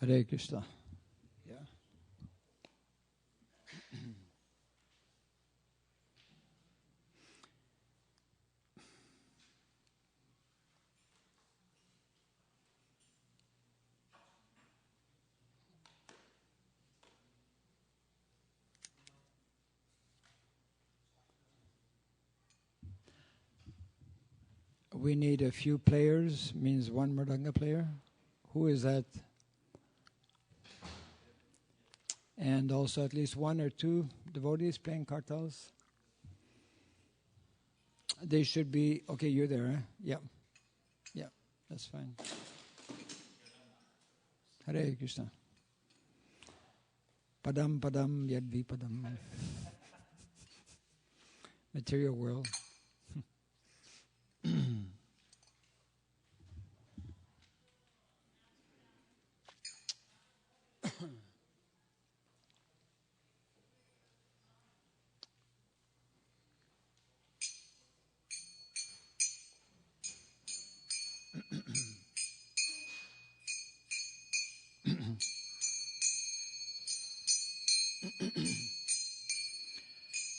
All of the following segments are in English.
Hare Krishna. Yeah. We need a few players, means one mridanga player. Who is that? And also at least one or two devotees playing kartals. They should be, okay, you're there, huh? Yeah. Yeah, that's fine. Hare Krishna. Padam padam yadvi padam. Material world.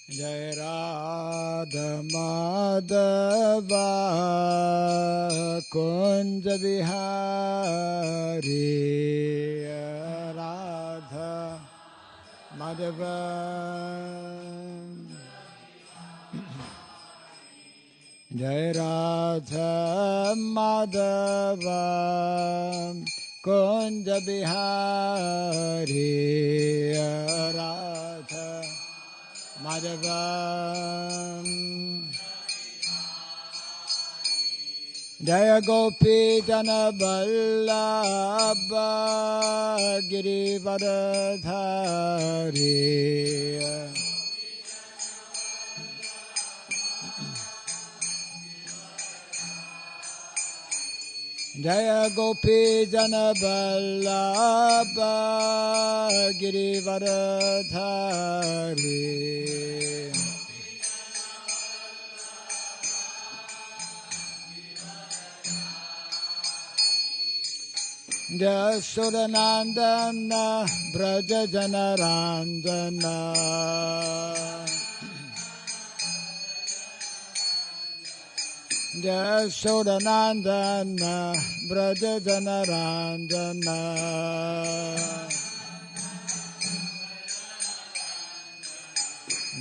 Jai Radha Madhava Kunja Bihari Radha Madhava Jai Radha Madhava Kunja Bihari Radha Madhava Jaya Gopi Jana Vallabha Girivardhari Jaya Gopi Jana Vallabha Girivardhari Jasodanandana Braja Janarandana Jasodanandana Braja Janarandana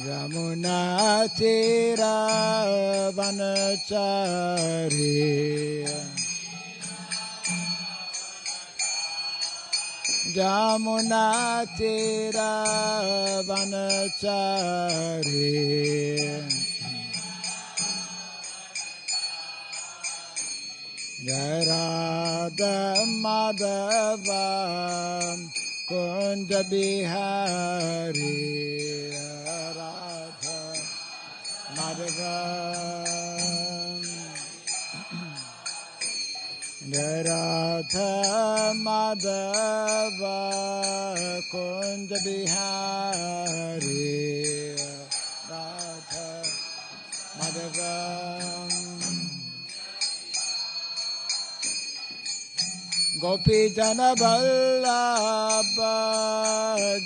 Yamuna Tira Vanachari Yamuna Tira Vanachari Jai Radha Madhava Kunja Bihari Radha Madhava Jai Radha Madhava Kunja Bihari Radha Madhava Gopi Jana Vallabha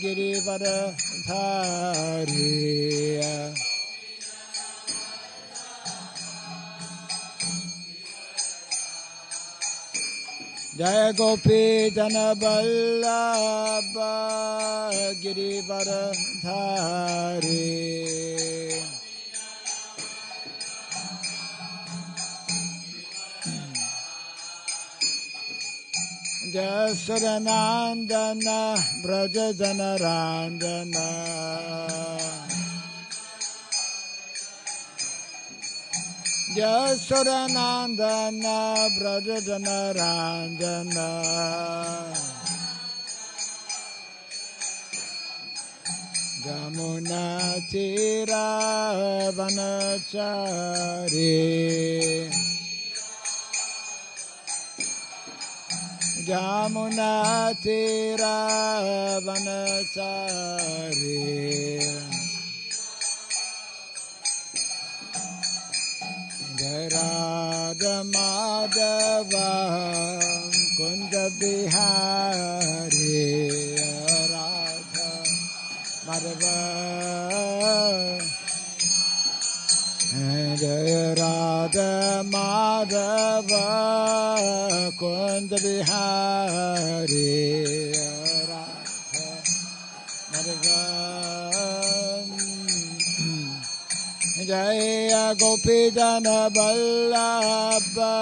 Girivardhari Jaya Gopi Jana Vallabha Girivardhari Jasodanandana Braja Janarandana Jasodanandana Braja Janarandana Jamuna Tira Vanachari Jamuna Tira Vanachari Jai Radha Madhava Kunda Bihari Radha Madhava Jaya Radha Madhava Kunda Bihari Radha Madhava Jaya Gopi Jana Vallabha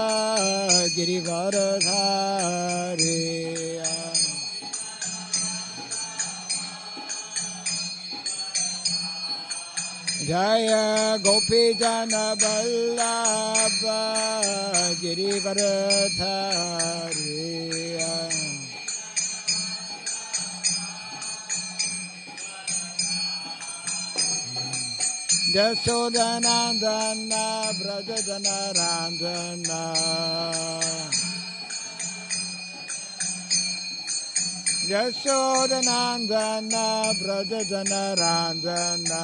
Girivaradhari Jaya Gopi Jana Vallabha Girivaradhari Jasodanandana Brajajanarandana Jasodanandana Brajajanarandana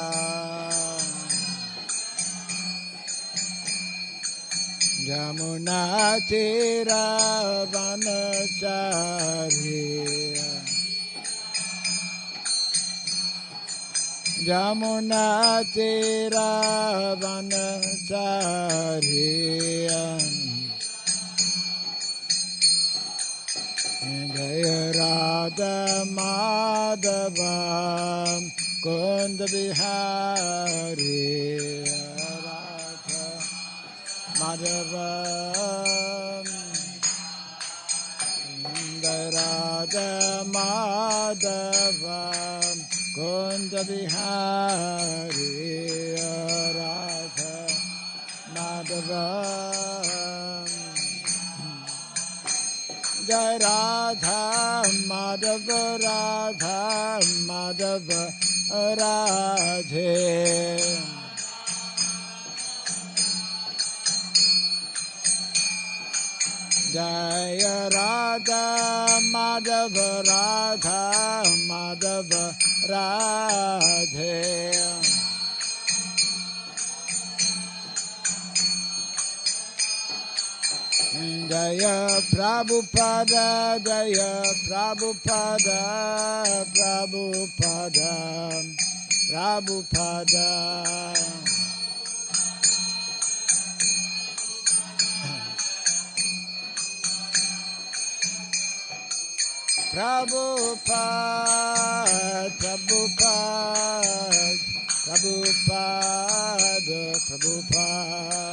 Jamuna Tira Vanachari Jamuna Tira Vanachari Jaya Radha Madhava Kunda Bihari Radha Madhava Radha Madhava Kunda Bihari Radha Madhava Jai Radha Madhava Radha Madhava Radhe Jaya Radha Madhava Radha Madhava Radhe Jaya Prabhupada Jaya Prabhupada Prabhupada Prabhupada Prabhupada, Prabhupada, Prabhupada, Prabhupada.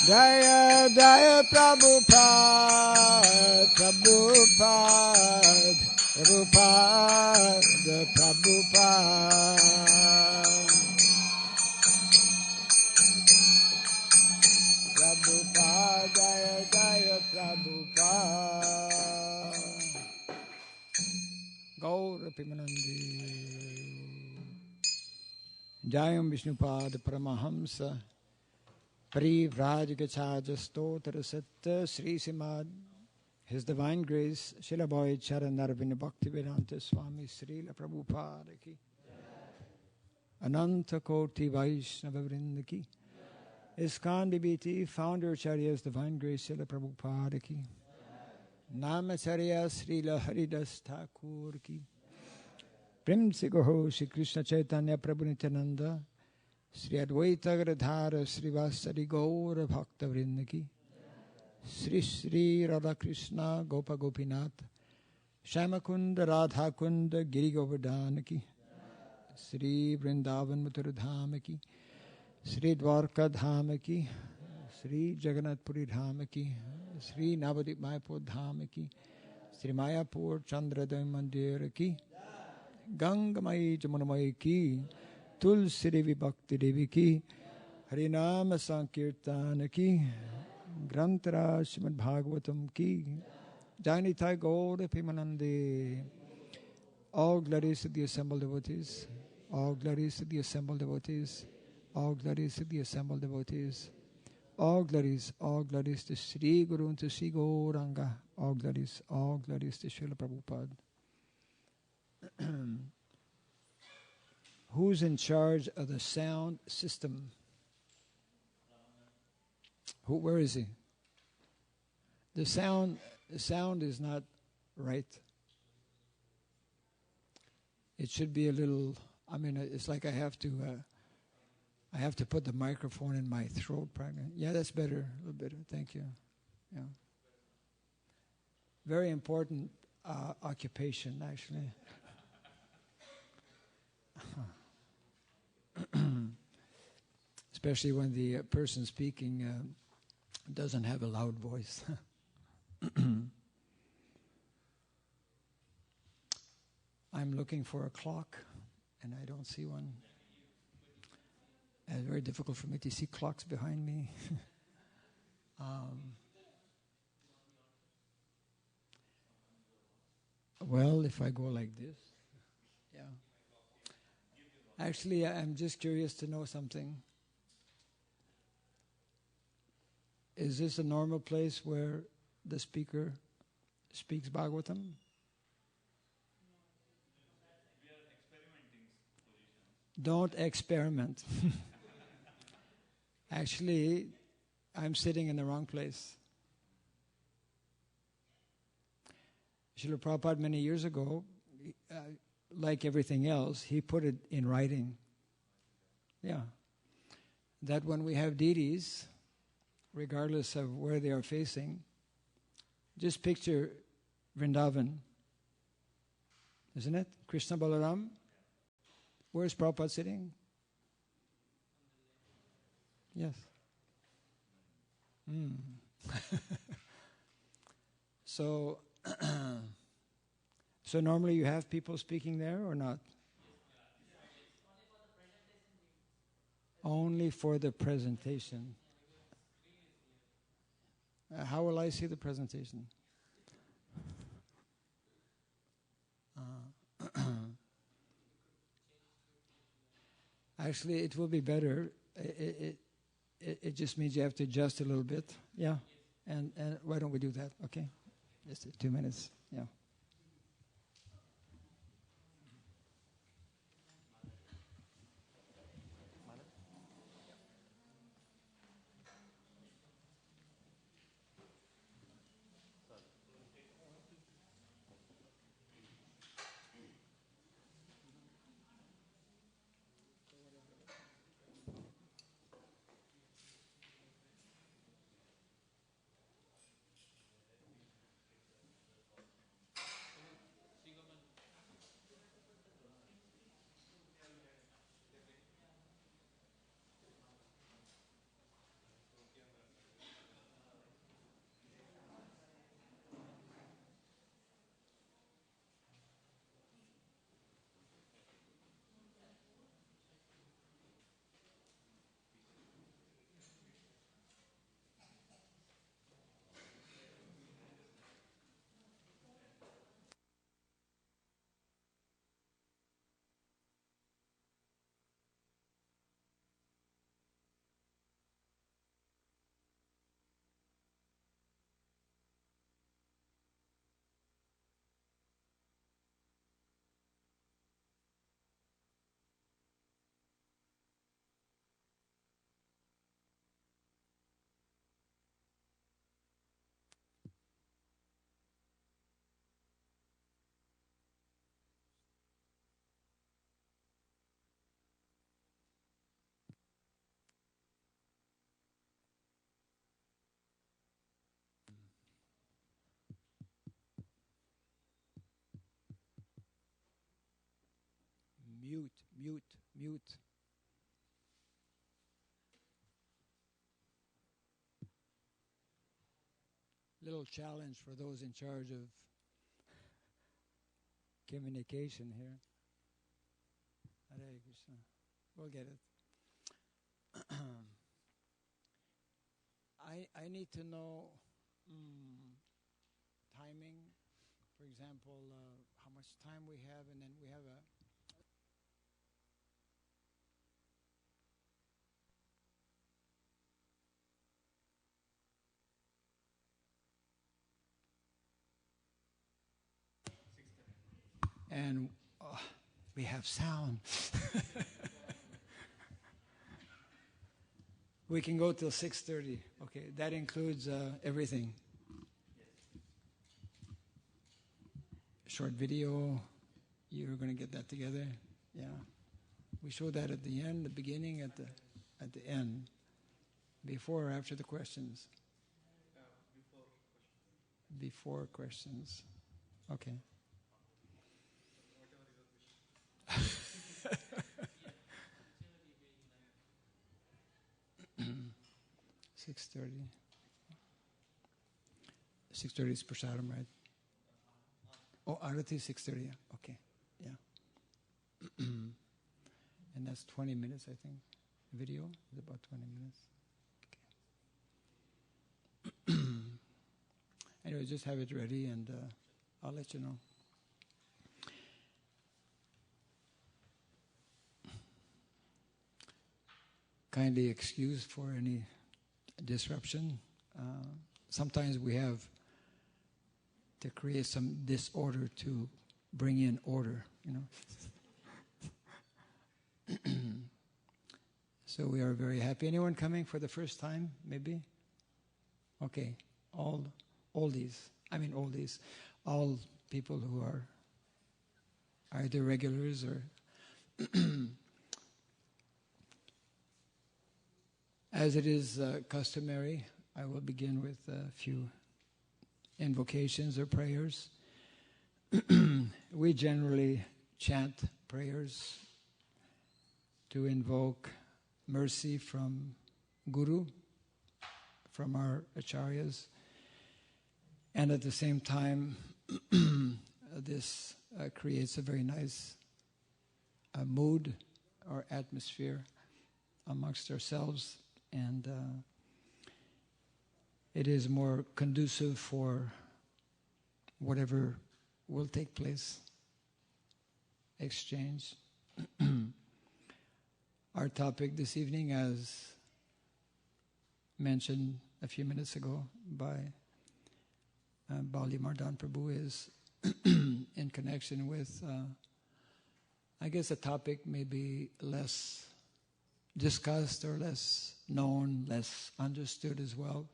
Jaya, Jaya, Prabhupada, Prabhupada, Prabhupada, Prabhupada. Prabhupada, Jaya Jaya Prabhupada. Gaura Pimanandi. Jayam Vishnupada Paramahamsa. Parivraj Gachaja Stotra Satta Sri Simad. His Divine Grace, Srila Bhai Charan Narvin Bhakti Vedanta Swami Srila Prabhupada ki. Ananta Koti Vaishnava Vrinda ki. ISKCON BBT, Founder Acharya's Divine Grace, Srila Prabhupada ki. Namacharya Srila Haridas Thakur ki. Prem Se Gaho Shri Krishna Chaitanya Prabhu Nityananda, Sri Advaita Gadadhara Sri Vasari Gaura Bhakta Vrinda ki. Sri Sri Radha Krishna Gopa Gopinath, Shamakunda Radha Kunda Giri Govardhan ki. Sri Vrindavan Mathura Dham ki. Sri Dwarka Dham ki, Sri Jagannath Puri Dham ki, Sri Navadip Mayapur Dham ki, Sri Mayapur Chandradaya Mandir ki, Gangamai Jamunamai ki, Tulsi Devi Bhakti Devi ki, Harinama Sankirtan ki, Grantara Srimad Bhagavatam ki, Janithai Gaura Pimanande. All glories to the assembled devotees, all glories to the assembled devotees. All glories to the assembled devotees. All glories to Sri Guru and to Sri Gauranga. All glories to Srila Prabhupada. Who's in charge of the sound system? Where is he? The sound is not right. It should be a little. I mean, it's like I have to put the microphone in my throat. Yeah, that's better. A little better. Thank you. Yeah. Very important occupation, actually. Especially when the person speaking doesn't have a loud voice. I'm looking for a clock, and I don't see one. It's very difficult for me to see clocks behind me. Well, if I go like this, yeah. Actually, I'm just curious to know something. Is this a normal place where the speaker speaks Bhagavatam? Don't experiment. Actually, I'm sitting in the wrong place. Srila Prabhupada many years ago, like everything else, he put it in writing. Yeah. That when we have deities, regardless of where they are facing, just picture Vrindavan, isn't it? Krishna Balaram. Where's Prabhupada sitting? Yes. So normally you have people speaking there or not? Only for the presentation. How will I see the presentation? Actually, it will be better. It just means you have to adjust a little bit. Yeah. And why don't we do that? Okay. Just 2 minutes. Yeah. Mute. Little challenge for those in charge of communication here. Hare Krishna. We'll get it. I need to know timing. For example, how much time we have, and then we have a. And We have sound. We can go till 6:30. Okay, that includes everything. Short video. You're going to get that together. Yeah, we show that at the end, the beginning, at the end, before or after the questions. Before questions. Okay. 6:30. 6:30 is prasadam, right? Oh, Arati 6:30. Okay, yeah. And that's 20 minutes, I think. Video is about 20 minutes. Okay. Anyway, just have it ready, and I'll let you know. Kindly excuse for any disruption. Sometimes we have to create some disorder to bring in order, you know. So we are very happy. Anyone coming for the first time, maybe? Okay, all people who are either regulars or as it is customary, I will begin with a few invocations or prayers. We generally chant prayers to invoke mercy from Guru, from our acharyas, and at the same time, this creates a very nice mood or atmosphere amongst ourselves, and it is more conducive for whatever will take place, exchange. Our topic this evening, as mentioned a few minutes ago by Bali Mardan Prabhu, is in connection with, I guess, a topic maybe less discussed or less known, less understood as well.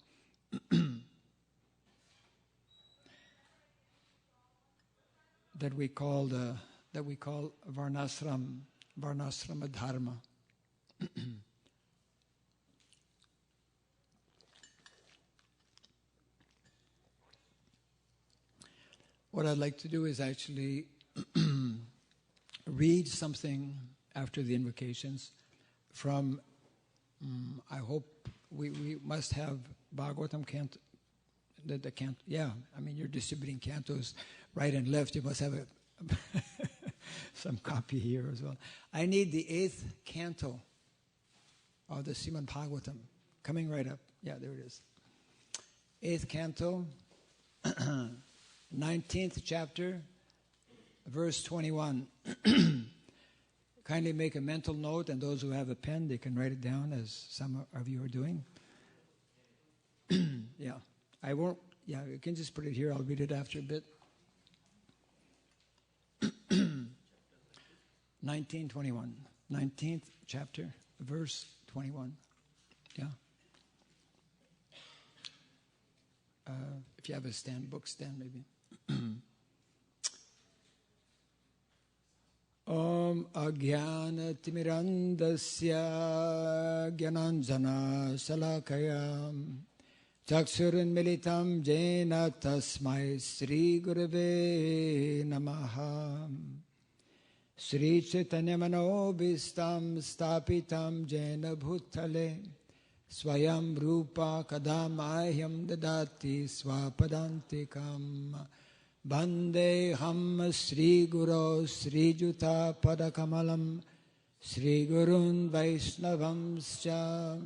that we call varnashrama Dharma. What I'd like to do is actually read something after the invocations from, I hope we must have Bhagavatam canto, the canto. Yeah, I mean, you're distributing cantos right and left. You must have some copy here as well. I need the 8th canto of the Srimad Bhagavatam, coming right up. Yeah, there it is. 8th canto, 19th chapter, verse 21. Kindly make a mental note, and those who have a pen, they can write it down, as some of you are doing. Yeah, I won't. Yeah, you can just put it here. I'll read it after a bit. 19:21, 19th chapter, verse 21. Yeah. If you have a book stand, maybe. Om Agyana Timirandasya Gyananjana Salakayam Chaksurun Militam Jena Tasmai Sri Gurave Namaha Sri Chaitanya Manobhistam Stapitam Jena Bhutale Swayam Rupa Kadamahyam Dadati Swapadantikam Bande Ham Sri Guru Sri Juta Padakamalam Sri Gurun Vaishnavamscha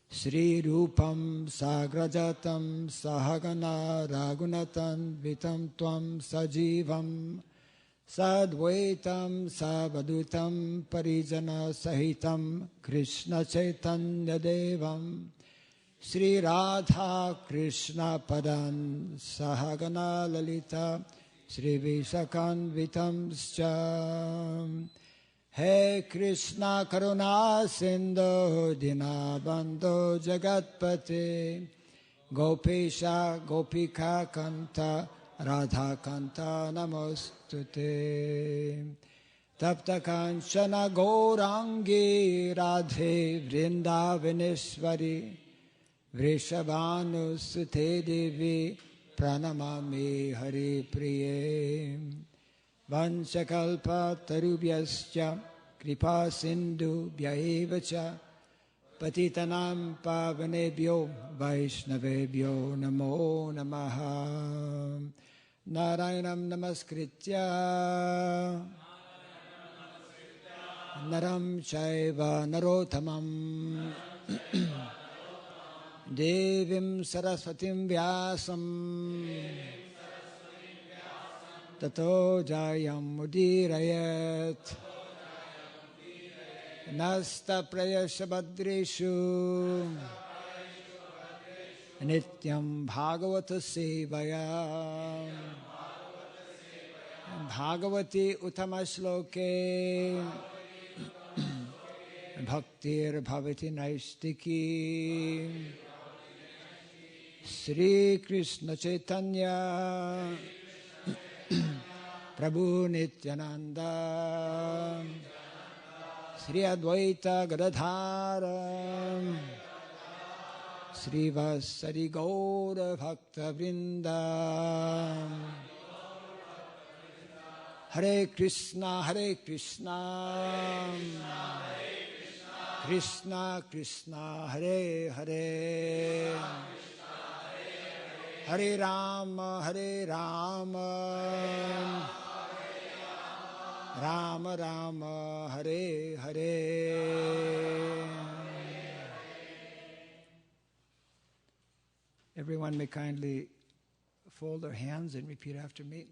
Sri Rupam Sagrajatam Sahagana Ragunatan Vitam Tvam Sajivam Sadvaitam Savadutam Parijana Sahitam Krishna Chaitanya Devam Sri Radha Krishna Padan Sahagana Lalita Sri Visakanvitamscha. He Krishna Karuna Sindhu Dinabandhu Jagatpate Gopesha Gopika Kanta Radha Kanta Namostute. Tapta Kanchana Gaurangi Radhe Vrindavaneshwari Vrishabhanu Sute Devi Pranamami Hari Priye. Vanchakalpa tarubhyascha kripa sindhu bhyaevacha patitanam pavanebhyo vaishnavebhyo namo namaha. Narayanam namaskritya naram chaiva narottamam devim saraswatim vyasam tato jayam mudirayat nasta prayashabhadreshu nityam bhagavata sevaya bhagavati utamashloke bhaktir bhavati naistiki. Sri Krishna Chaitanya Prabhu Nityananda Sri Advaita Gadadhara Sri Vasari Gaura Bhakta Vrinda. Hare Krishna Krishna Krishna Hare Hare Hare Rama Rama Rama Hare Hare. Everyone may kindly fold their hands and repeat after me.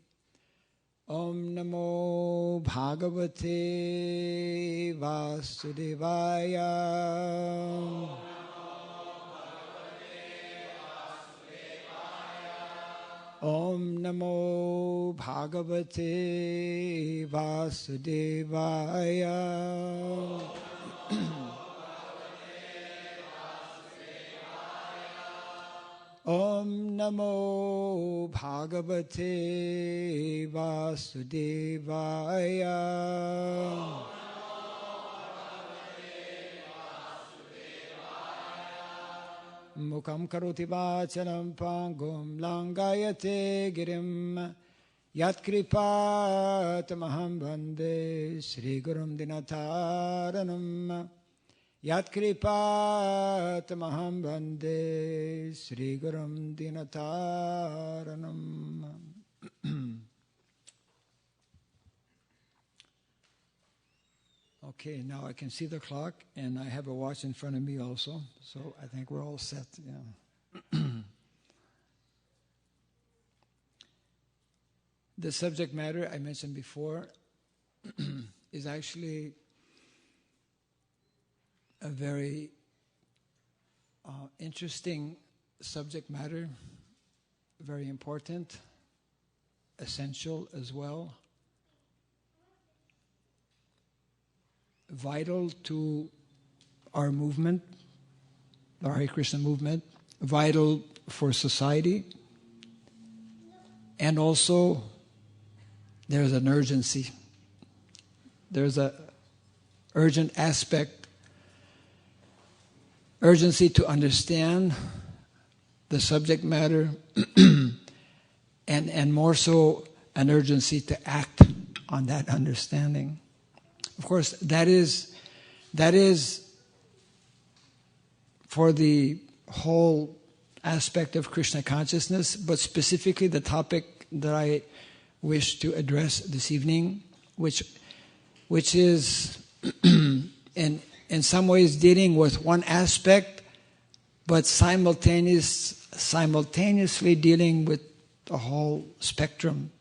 Om Namo Bhagavate Vasudevaya. Om Namo Bhagavate Vasudevaya. Om Namo Bhagavate Vasudevaya. Mukam karoti vachanam pangum langayate girim yat kripat maham bande Sri Gurum Dinataranam. Yat kripat maham bande Sri Gurum Dinataranam. Okay, now I can see the clock, and I have a watch in front of me also, so I think we're all set. Yeah. The subject matter I mentioned before is actually a very interesting subject matter, very important, essential as well, vital to our movement, the Hare Krishna movement, vital for society, and also there's an urgency. There's an urgent aspect, urgency to understand the subject matter, and more so an urgency to act on that understanding. Of course, that is for the whole aspect of Krishna consciousness, but specifically the topic that I wish to address this evening, which is in some ways dealing with one aspect, but simultaneously dealing with the whole spectrum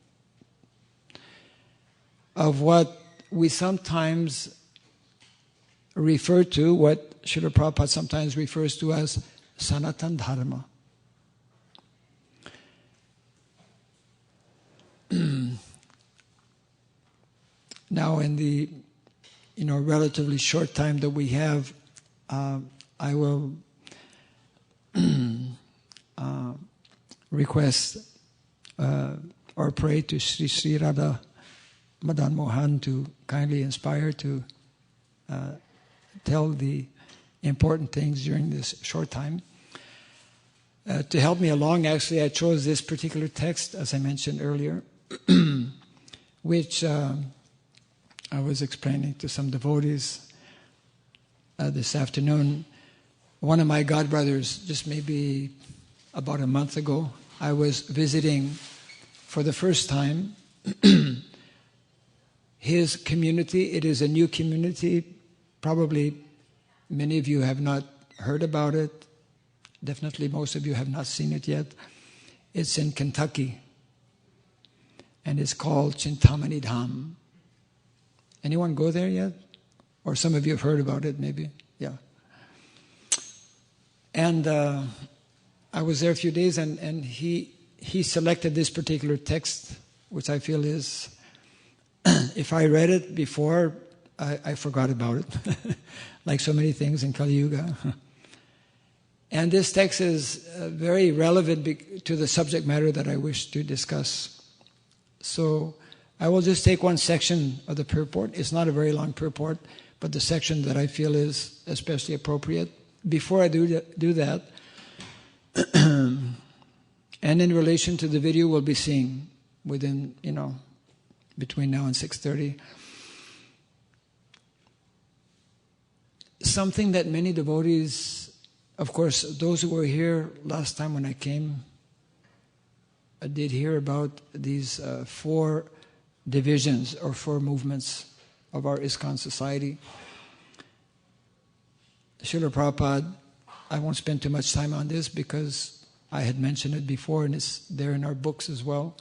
of what we sometimes refer to, what Srila Prabhupada sometimes refers to as Sanatana Dharma. now in the relatively short time that we have, I will request or pray to Sri Sri Radha Madan Mohan to kindly inspire to tell the important things during this short time. To help me along, actually, I chose this particular text, as I mentioned earlier, which I was explaining to some devotees this afternoon. One of my godbrothers, just maybe about a month ago, I was visiting for the first time his community. It is a new community. Probably many of you have not heard about it. Definitely most of you have not seen it yet. It's in Kentucky, and it's called Chintamani Dham. Anyone go there yet? Or some of you have heard about it, maybe? Yeah. And I was there a few days, and he selected this particular text, which I feel is, if I read it before, I forgot about it, like so many things in Kali Yuga. And this text is very relevant to the subject matter that I wish to discuss. So I will just take one section of the purport. It's not a very long purport, but the section that I feel is especially appropriate. Before I do that, and in relation to the video we'll be seeing within, between now and 6:30, something that many devotees, of course, those who were here last time when I came, did hear about these 4 divisions or 4 movements of our ISKCON society. Srila Prabhupada, I won't spend too much time on this because I had mentioned it before and it's there in our books as well.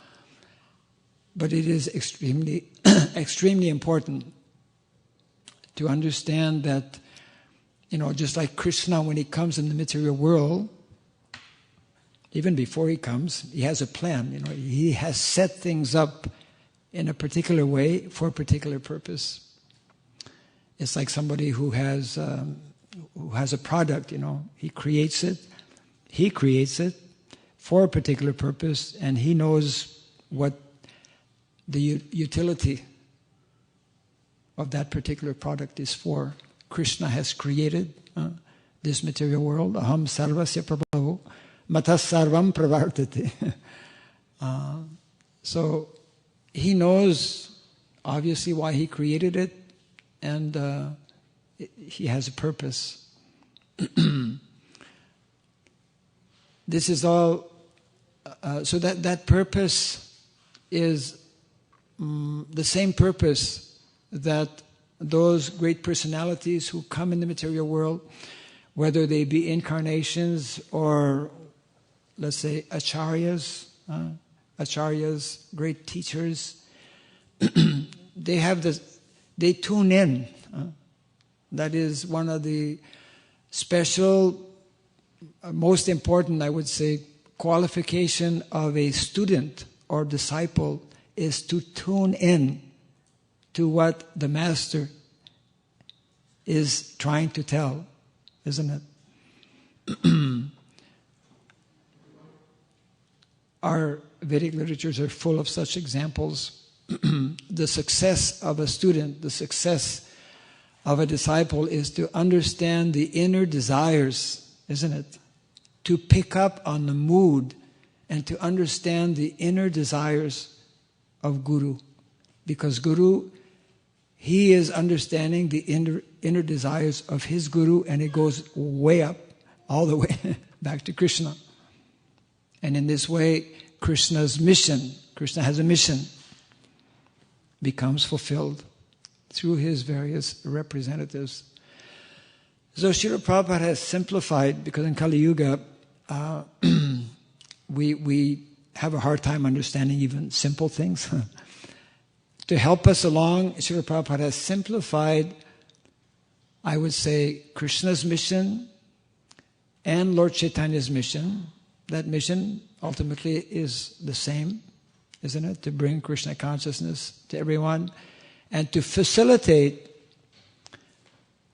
But it is extremely, extremely important to understand that, just like Krishna, when he comes in the material world, even before he comes, he has a plan. He has set things up in a particular way for a particular purpose. It's like somebody who has a product. He creates it for a particular purpose, and he knows what the utility of that particular product is for. Krishna has created this material world. Aham sarvasya prabhavo matas sarvam pravartate. So he knows, obviously, why he created it, and he has a purpose. This is all, so that purpose is the same purpose that those great personalities who come in the material world, whether they be incarnations or, let's say, acharyas, great teachers, they tune in. That is one of the special, most important, I would say, qualification of a student or disciple is to tune in to what the master is trying to tell, isn't it? Our Vedic literatures are full of such examples. The success of a student, the success of a disciple is to understand the inner desires, isn't it? To pick up on the mood and to understand the inner desires of Guru. Because Guru, he is understanding the inner desires of his Guru, and it goes way up, all the way back to Krishna. And in this way, Krishna's mission, Krishna has a mission, becomes fulfilled through his various representatives. So Srila Prabhupada has simplified, because in Kali Yuga, we have a hard time understanding even simple things. To help us along, Srila Prabhupada has simplified, I would say, Krishna's mission and Lord Chaitanya's mission. That mission ultimately is the same, isn't it? To bring Krishna consciousness to everyone. and to facilitate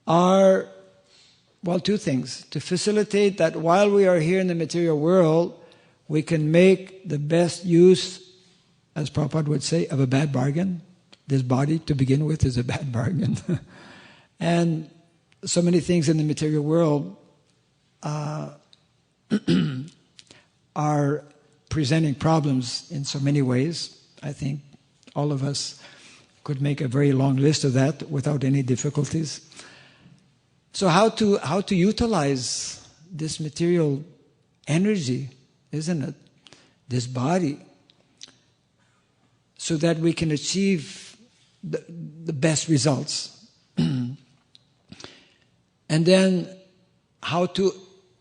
two things. To facilitate that while we are here in the material world, we can make the best use, as Prabhupada would say, of a bad bargain. This body, to begin with, is a bad bargain. And so many things in the material world are presenting problems in so many ways. I think all of us could make a very long list of that without any difficulties. So how to utilize this material energy, isn't it? This body, so that we can achieve the best results. And then how to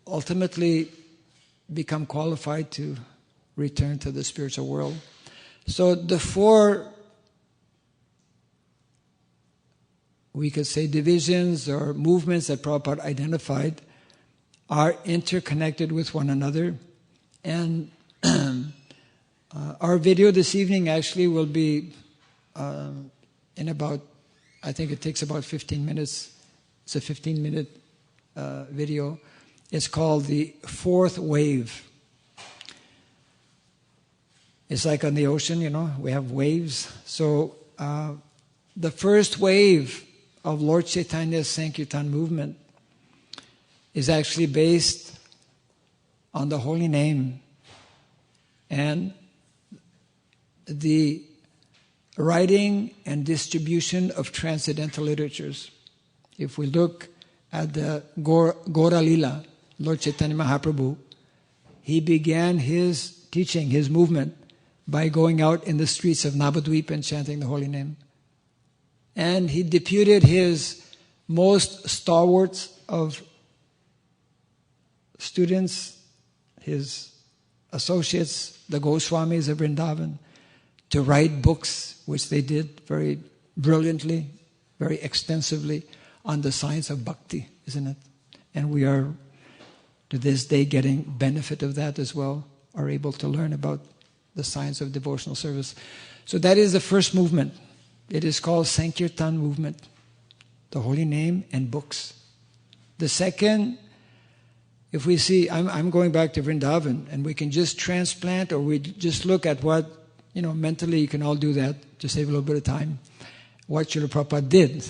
ultimately become qualified to return to the spiritual world. So the four, we could say, divisions or movements that Prabhupada identified are interconnected with one another. And our video this evening actually will be in about, I think it takes about 15 minutes. It's a 15-minute video. It's called the fourth wave. It's like on the ocean, we have waves. So the first wave of Lord Chaitanya's Sankirtan movement is actually based on the holy name and the writing and distribution of transcendental literatures. If we look at the Gaura Lila, Lord Chaitanya Mahaprabhu, he began his teaching, his movement, by going out in the streets of Navadvip and chanting the holy name. And he deputed his most stalwarts of students, his associates, the Goswamis of Vrindavan, to write books, which they did very brilliantly, very extensively, on the science of bhakti, isn't it? And we are, to this day, getting benefit of that as well, are able to learn about the science of devotional service. So that is the first movement. It is called Sankirtan movement, the holy name and books. The second, if we see, I'm going back to Vrindavan, and we can just transplant, or we just look at what, mentally you can all do that to save a little bit of time. What Srila Prabhupada did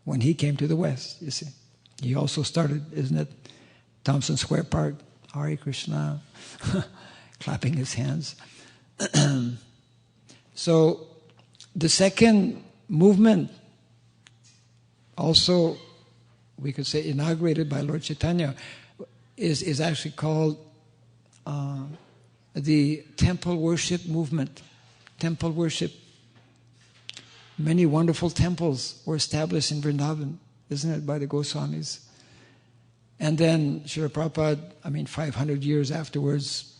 when he came to the West, you see. He also started, isn't it, Thompson Square Park, Hare Krishna, clapping his hands. So the second movement, also we could say inaugurated by Lord Chaitanya, is actually called the temple worship movement. Temple worship. Many wonderful temples were established in Vrindavan, isn't it, by the Goswamis. And then Srila Prabhupada, 500 years afterwards,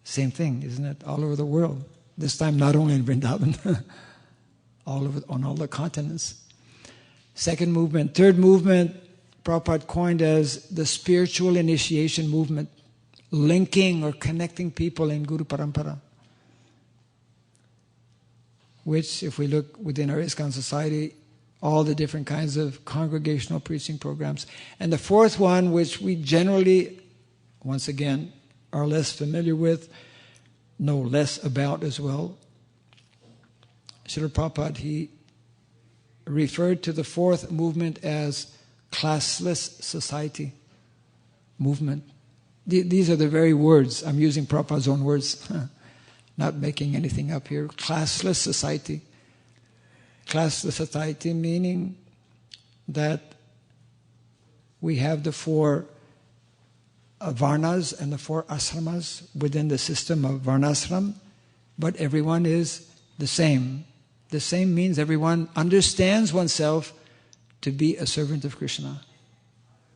same thing, isn't it, all over the world. This time not only in Vrindavan, on all the continents. Second movement. Third movement, Prabhupada coined as the spiritual initiation movement, linking or connecting people in Guru Parampara. Which, if we look within our ISKCON society, all the different kinds of congregational preaching programs. And the fourth one, which we generally, once again, are less familiar with, know less about as well. Srila Prabhupada, he referred to the fourth movement as classless society movement. These are the very words. I'm using Prabhupada's own words, not making anything up here. Classless society. Classless society meaning that we have the four varnas and the four ashramas within the system of varnasrama, but everyone is the same. The same means everyone understands oneself to be a servant of Krishna.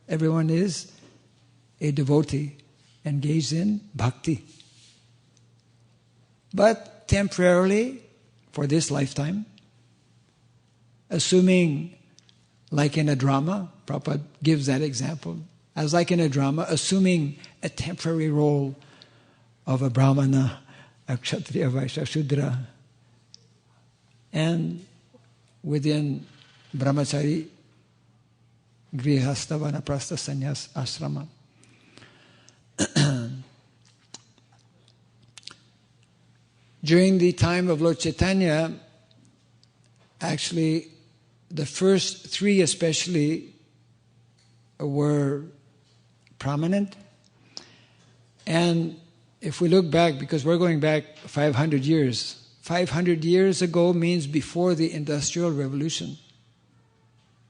Everyone is a devotee engaged in bhakti. But temporarily, for this lifetime, assuming, like in a drama, Prabhupada gives that example, as like in a drama, assuming a temporary role of a brahmana, a kshatriya, vaishya, shudra, and within brahmachari, grihastha, vanaprastha, sannyas, ashrama. During the time of Lord Chaitanya, actually, the first three especially were prominent. And if we look back, because we're going back 500 years, 500 years ago means before the Industrial Revolution.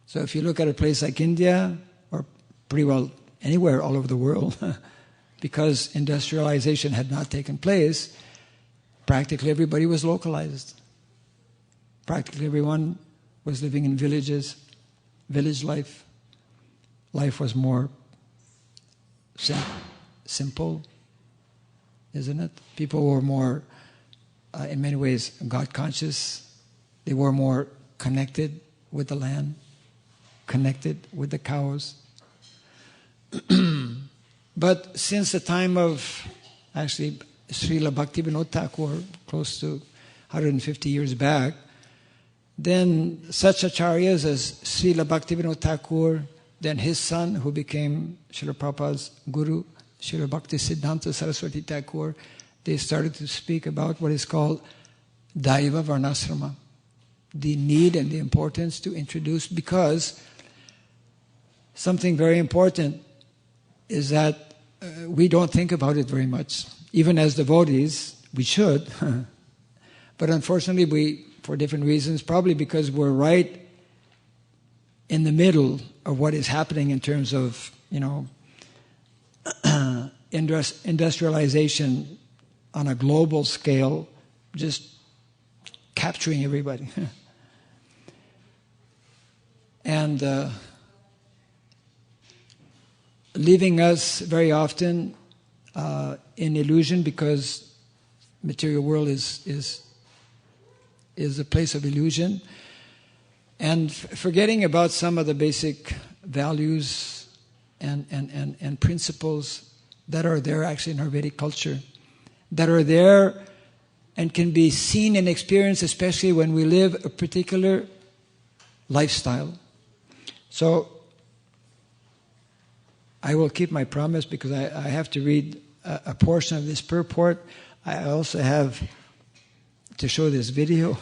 So if you look at a place like India, or pretty well anywhere all over the world, because industrialization had not taken place, practically everybody was localized. Practically everyone was living in villages, village life. Life was more simple, isn't it? People were more, in many ways, God conscious. They were more connected with the land, connected with the cows. But since the time of, actually, Srila Bhaktivinoda Thakur, close to 150 years back, then such acharyas as Srila Bhaktivinoda Thakur, then his son, who became Srila Prabhupada's guru, Srila Bhakti Siddhanta Saraswati Thakur, they started to speak about what is called Daiva Varnasrama, the need and the importance to introduce, because something very important is that we don't think about it very much. Even as devotees, we should. But unfortunately, we, for different reasons, probably because we're right in the middle of what is happening in terms of, industrialization on a global scale, just capturing everybody. And leaving us very often in illusion, because material world is a place of illusion, and forgetting about some of the basic values and principles that are there actually in our Vedic culture, that are there and can be seen and experienced, especially when we live a particular lifestyle. So I will keep my promise, because I have to read a portion of this purport. I also have to show this video,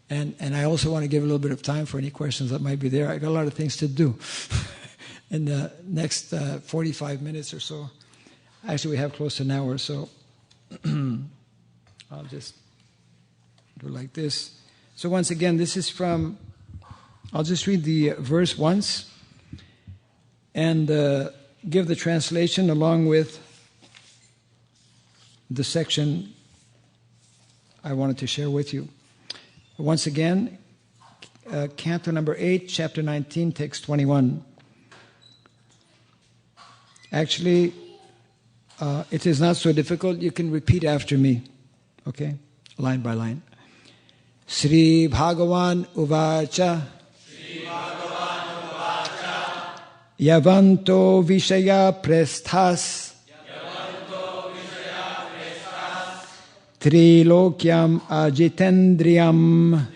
and I also want to give a little bit of time for any questions that might be there. I got a lot of things to do in the next 45 minutes or so. Actually, we have close to an hour, so I'll just do like this. So once again, this is from, I'll just read the verse once and give the translation along with the section I wanted to share with you. Once again, Canto number 8, Chapter 19, Text 21. Actually, it is not so difficult. You can repeat after me, okay? Line by line. Sri Bhagavan Uvacha Yavanto Vishaya Presthas Trilokyam Ajitendriyam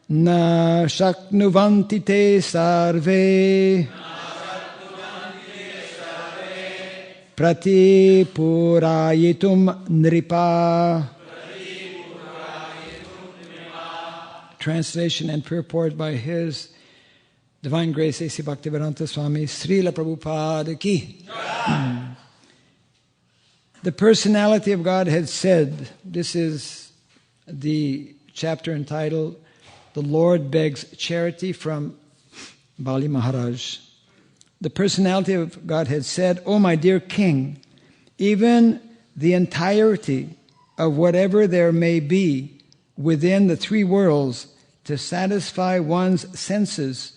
Na Shaknuvanti Te Sarve Prati Purayitum Nripa. Translation and purport by His Divine Grace A.C. Bhaktivedanta Swami, Srila Prabhupada Ki. The personality of God had said, this is the chapter entitled, The Lord Begs Charity, from Bali Maharaj. The personality of God had said, "O my dear king, even the entirety of whatever there may be within the three worlds to satisfy one's senses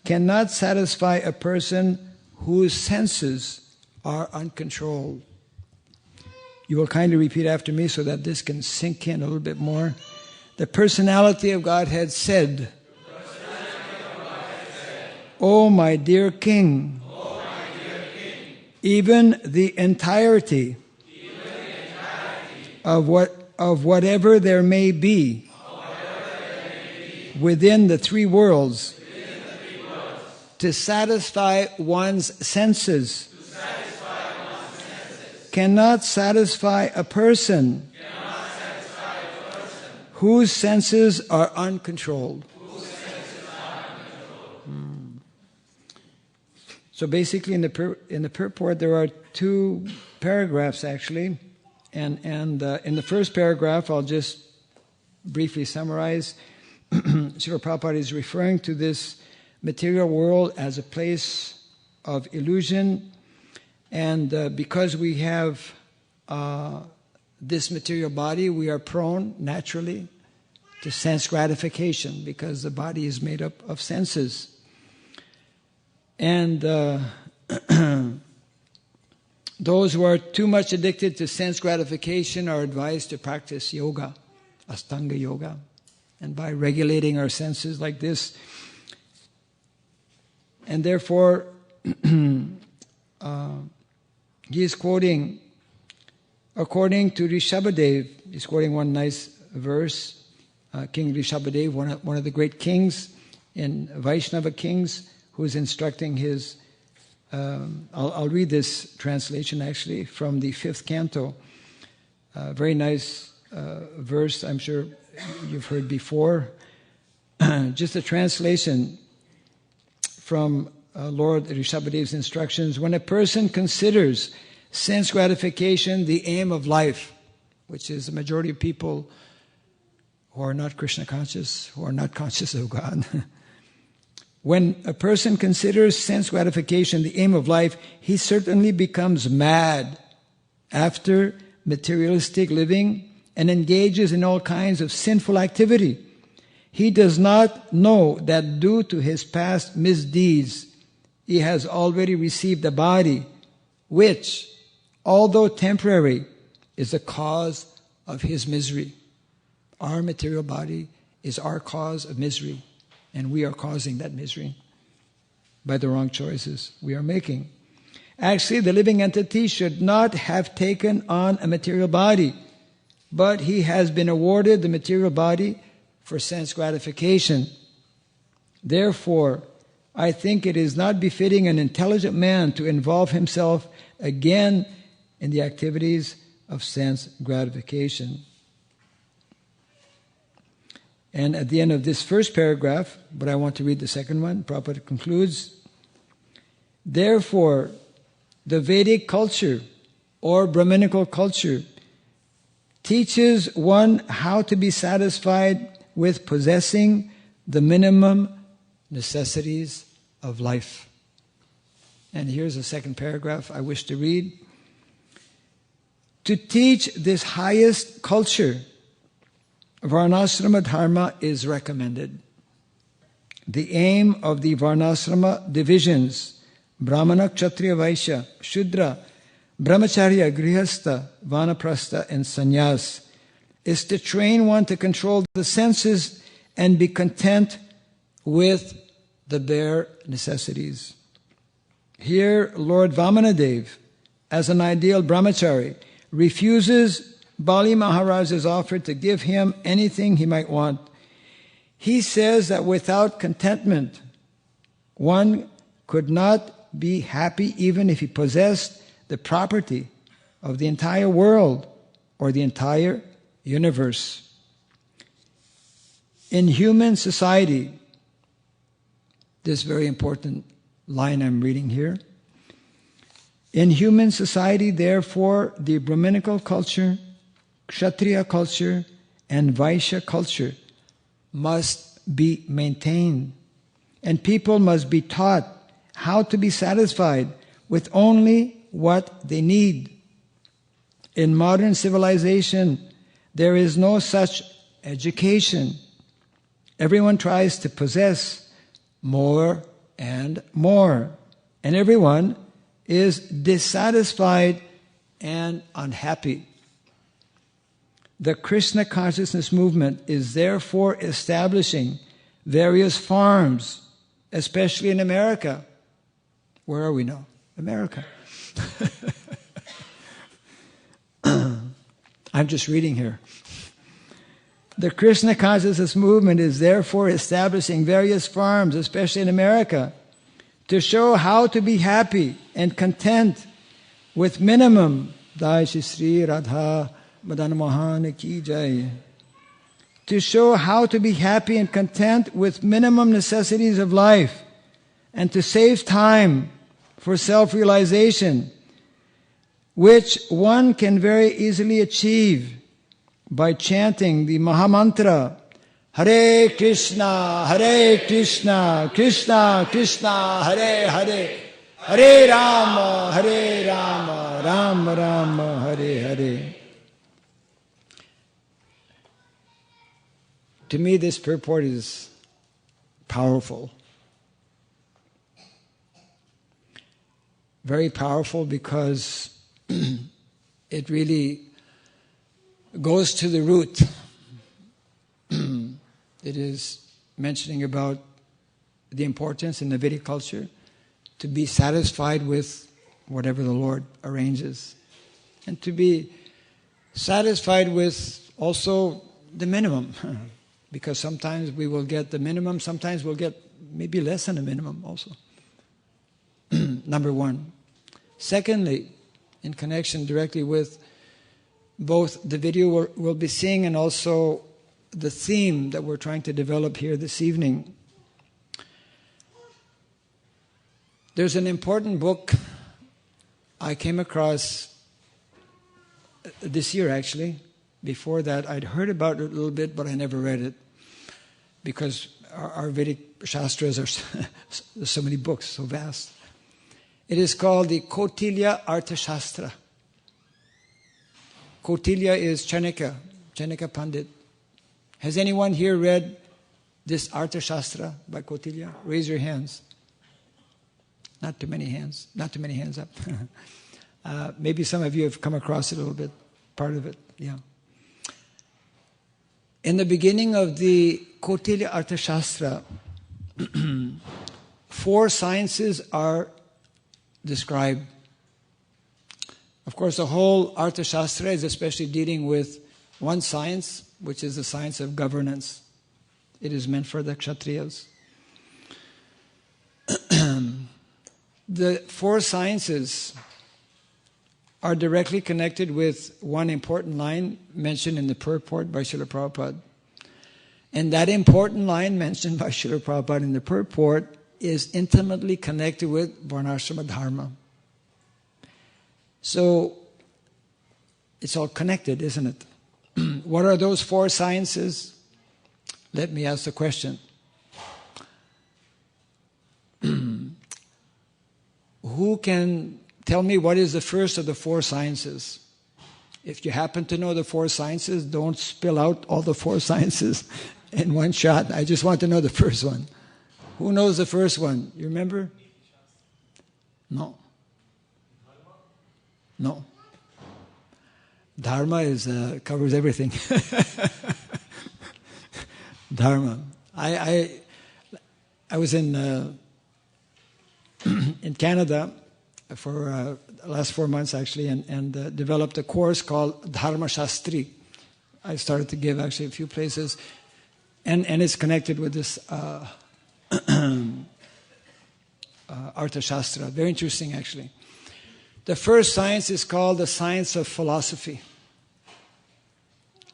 cannot satisfy a person whose senses are uncontrolled." You will kindly repeat after me so that this can sink in a little bit more. The personality of God had said, "O my dear king, even the entirety of whatever there may be within the three worlds to satisfy one's senses cannot satisfy a person whose senses are uncontrolled. So basically in the purport there are two paragraphs actually, and in the first paragraph I'll just briefly summarize. Srila Prabhupada is referring to this material world as a place of illusion, and because we have this material body, we are prone naturally to sense gratification because the body is made up of senses. And those who are too much addicted to sense gratification are advised to practice yoga, Ashtanga yoga. And by regulating our senses like this, and therefore he is quoting, according to Rishabhadev, he's quoting one nice verse, King Rishabhadev, one of the great kings in Vaishnava kings, who is instructing his, I'll read this translation actually from the 5th canto, very nice verse, I'm sure you've heard before. Just a translation from Lord Rishabhadev's instructions. When a person considers sense gratification the aim of life, which is the majority of people who are not Krishna conscious, who are not conscious of God. When a person considers sense gratification the aim of life, he certainly becomes mad after materialistic living and engages in all kinds of sinful activity. He does not know that due to his past misdeeds, he has already received a body which, although temporary, is the cause of his misery. Our material body is our cause of misery, and we are causing that misery by the wrong choices we are making. Actually, the living entity should not have taken on a material body, but he has been awarded the material body for sense gratification. Therefore, I think it is not befitting an intelligent man to involve himself again in the activities of sense gratification. And at the end of this first paragraph, but I want to read the second one, Prabhupada concludes, therefore, the Vedic culture or Brahminical culture teaches one how to be satisfied with possessing the minimum necessities of life. And here's the second paragraph I wish to read. To teach this highest culture, varnashrama dharma is recommended. The aim of the varnashrama divisions, Brahmana, Kshatriya, Vaishya, Shudra, Brahmacharya, Grihastha, Vanaprastha, and Sannyas, is to train one to control the senses and be content with the bare necessities. Here, Lord Vamanadev, as an ideal brahmachari, refuses Bali Maharaj's offer to give him anything he might want. He says that without contentment, one could not be happy even if he possessed the property of the entire world or the entire universe. In human society, this very important line I'm reading here, in human society, therefore, the Brahminical culture, Kshatriya culture, and Vaishya culture must be maintained, and people must be taught how to be satisfied with only what they need. In modern civilization, there is no such education. Everyone tries to possess more and more, and everyone is dissatisfied and unhappy. The Krishna consciousness movement is therefore establishing various farms, especially in America. Where are we now? America. I'm just reading here. The Krishna consciousness movement is therefore establishing various farms, especially in America, to show how to be happy and content with minimum. Jai Shri Sri Radha Madan Mohan Ki Jai. To show how to be happy and content with minimum necessities of life, and to save time for self-realization, which one can very easily achieve by chanting the Mahamantra, Hare Krishna, Krishna Krishna, Hare Hare, Hare Rama, Rama Rama, Hare Hare. To me, this purport is powerful. Very powerful because it really goes to the root. It is mentioning about the importance in the Vedic culture to be satisfied with whatever the Lord arranges, and to be satisfied with also the minimum, because sometimes we will get the minimum, sometimes we'll get maybe less than the minimum also. Number one. Secondly, in connection directly with both the video we'll be seeing and also the theme that we're trying to develop here this evening, there's an important book I came across this year actually. Before that, I'd heard about it a little bit, but I never read it because our Vedic Shastras are there's so many books, so vast. It is called the Kautilya Arthashastra. Kautilya is Chanakya Pandit. Has anyone here read this Arthashastra by Kautilya? Raise your hands. Not too many hands. Not too many hands up. Maybe some of you have come across it a little bit. Part of it, yeah. In the beginning of the Kautilya Arthashastra, 4 sciences are described. Of course, the whole Arthashastra is especially dealing with one science, which is the science of governance. It is meant for the Kshatriyas. The 4 sciences are directly connected with one important line mentioned in the purport by Srila Prabhupada. And that important line mentioned by Srila Prabhupada in the purport is intimately connected with varnashrama dharma. So, it's all connected, isn't it? What are those 4 sciences? Let me ask the question. Who can tell me what is the first of the 4 sciences? If you happen to know the 4 sciences, don't spill out all the 4 sciences in one shot. I just want to know the first one. Who knows the first one? You remember? No. No. Dharma covers everything. Dharma. I was in Canada for the last 4 months actually, and developed a course called Dharma Shastri. I started to give actually a few places, and it's connected with this Arthashastra. Very interesting actually. The first science is called the science of philosophy,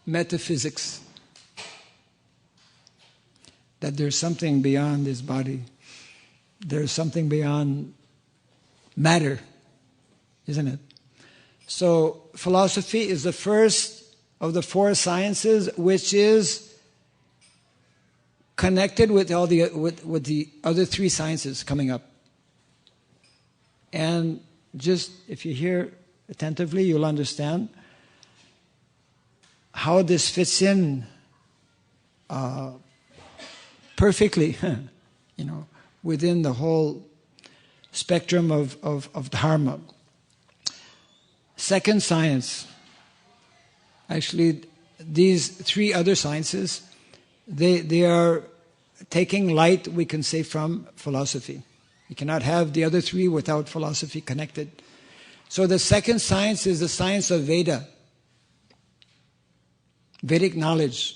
metaphysics. That there's something beyond this body. There's something beyond matter, isn't it? So philosophy is the first of the 4 sciences, which is connected with all the with the other 3 sciences coming up. And just if you hear attentively, you'll understand how this fits in perfectly, within the whole spectrum of dharma. Second science, actually, these 3 other sciences, they are taking light, we can say, from philosophy. You cannot have the other 3 without philosophy connected. So the second science is the science of Veda, Vedic knowledge.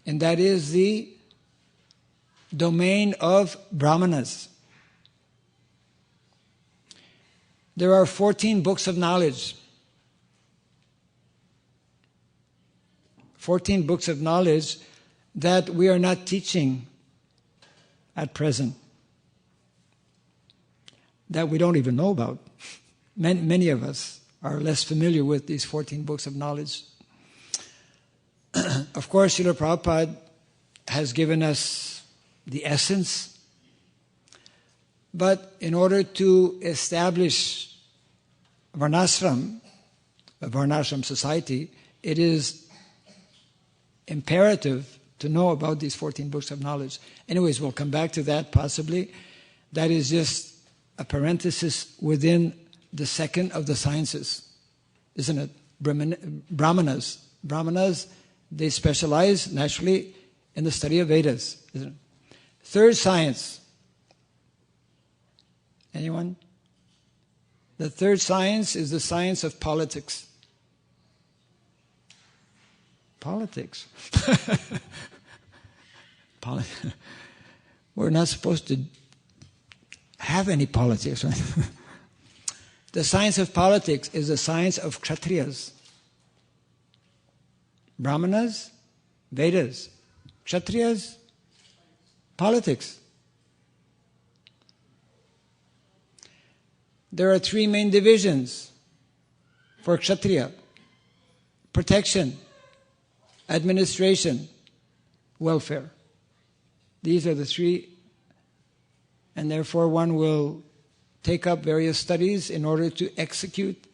And that is the domain of Brahmanas. There are 14 books of knowledge. 14 books of knowledge that we are not teaching at present, that we don't even know about. Many of us are less familiar with these 14 books of knowledge. Of course, Srila Prabhupada has given us the essence, but in order to establish varnashram, a varnashram society, it is imperative to know about these 14 books of knowledge. Anyways, we'll come back to that possibly. That is just a parenthesis within the second of the sciences, isn't it? Brahmanas. Brahmanas, they specialize naturally in the study of Vedas, isn't it? Third science. Anyone? The third science is the science of politics. Politics. We're not supposed to have any politics, right? The science of politics is the science of Kshatriyas. Brahmanas, Vedas. Kshatriyas, politics. There are three main divisions for Kshatriya: protection, administration, welfare. These are the three, and therefore one will take up various studies in order to execute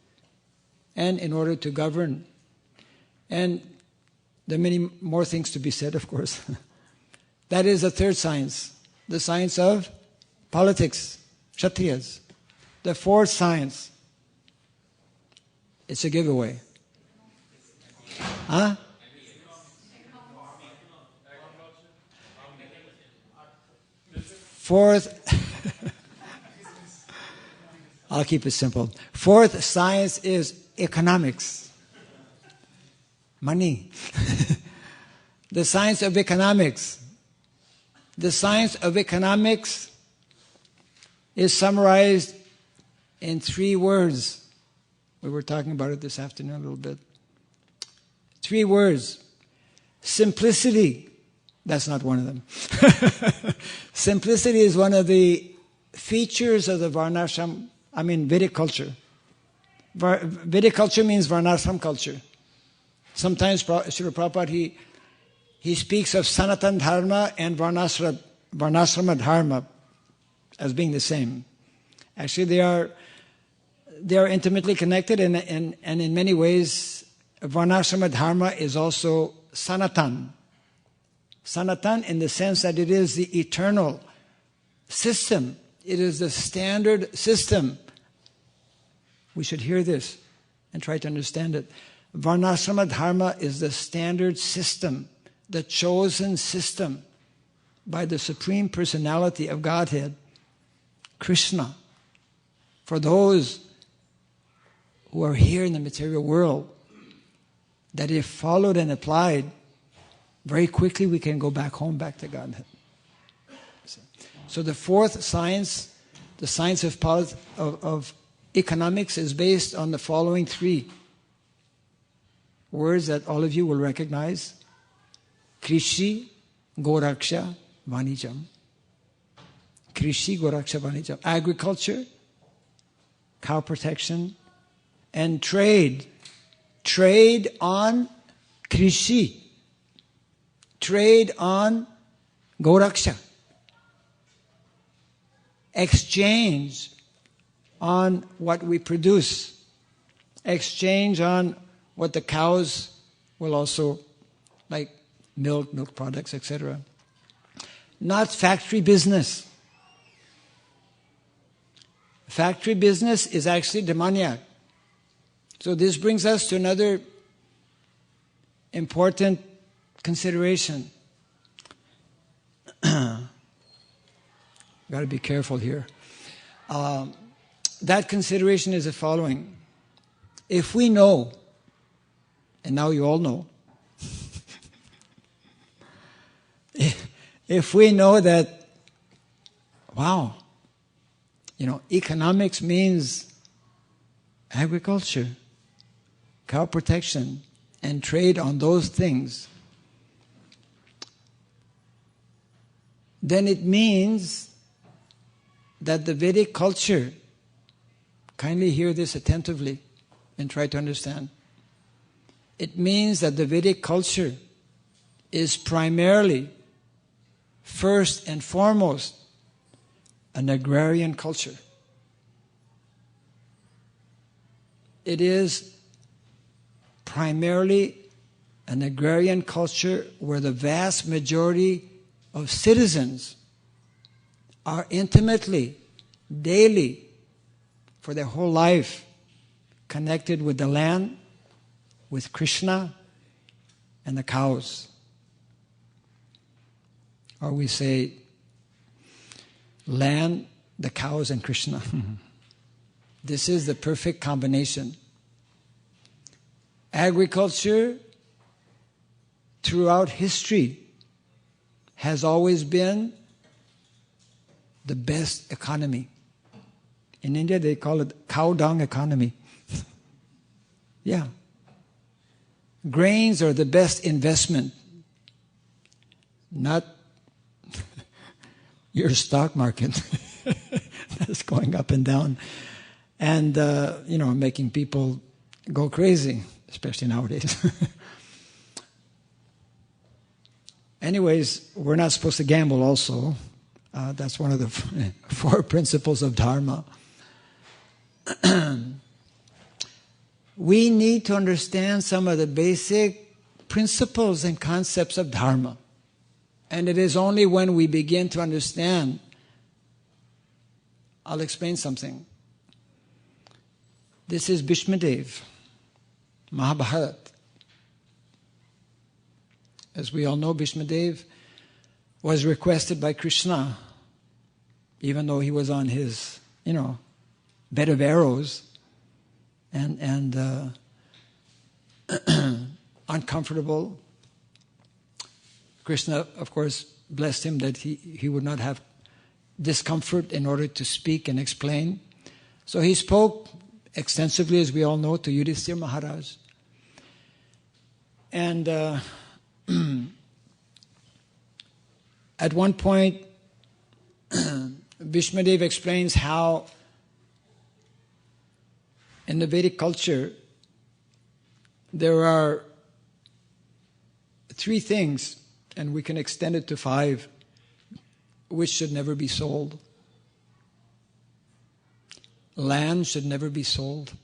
and in order to govern. And there are many more things to be said, of course. That is the third science, the science of politics, Kshatriyas. The fourth science, it's a giveaway. Huh? Fourth, I'll keep it simple. Fourth science is economics. Money. The science of economics. The science of economics is summarized in 3 words. We were talking about it this afternoon a little bit. 3 words. Simplicity. That's not one of them. Simplicity is one of the features of the Vedic culture. Vedic culture means Varnashram culture. Sometimes Srila Prabhupada, he speaks of Sanatan Dharma and Varnasrama Dharma as being the same. Actually, they are intimately connected, and in many ways, Varnasrama Dharma is also Sanatan. Sanatan in the sense that it is the eternal system. It is the standard system. We should hear this and try to understand it. Varnasrama Dharma is the standard system, the chosen system by the Supreme Personality of Godhead, Krishna, for those who are here in the material world, that if followed and applied, very quickly we can go back home, back to Godhead. So the fourth science, the science of economics, is based on the following 3 words that all of you will recognize: Krishi, Goraksha, Vanijam. Krishi, Goraksha, Vanijam. Agriculture, cow protection, and trade. Trade on Krishi. Trade on Goraksha. Exchange on what we produce. Exchange on what the cows will also, like milk products, etc. Not factory business. Factory business is actually demoniac. So this brings us to another important consideration. Got to be careful here. That consideration is the following. If we know, and now you all know, if we know that, wow, economics means agriculture, cow protection, and trade on those things, then it means that the Vedic culture, kindly hear this attentively and try to understand, it means that the Vedic culture is primarily, first and foremost, an agrarian culture. It is primarily an agrarian culture where the vast majority of citizens are intimately, daily, for their whole life, connected with the land, with Krishna, and the cows. Or we say, land, the cows, and Krishna. This is the perfect combination. Agriculture, throughout history, has always been the best economy. In India, they call it cow dung economy. Yeah. Grains are the best investment, not your stock market that's going up and down and, making people go crazy, especially nowadays. Anyways, we're not supposed to gamble also. That's one of the 4 principles of Dharma. We need to understand some of the basic principles and concepts of Dharma. And it is only when we begin to understand. I'll explain something. This is Bhishmadev, Mahabharata. As we all know, Bhishmadev was requested by Krishna, even though he was on his, bed of arrows and uncomfortable. Krishna, of course, blessed him that he would not have discomfort in order to speak and explain. So he spoke extensively, as we all know, to Yudhisthira Maharaj. And at one point, Bhishmadev explains how in the Vedic culture there are 3 things, and we can extend it to 5, which should never be sold. Land should never be sold.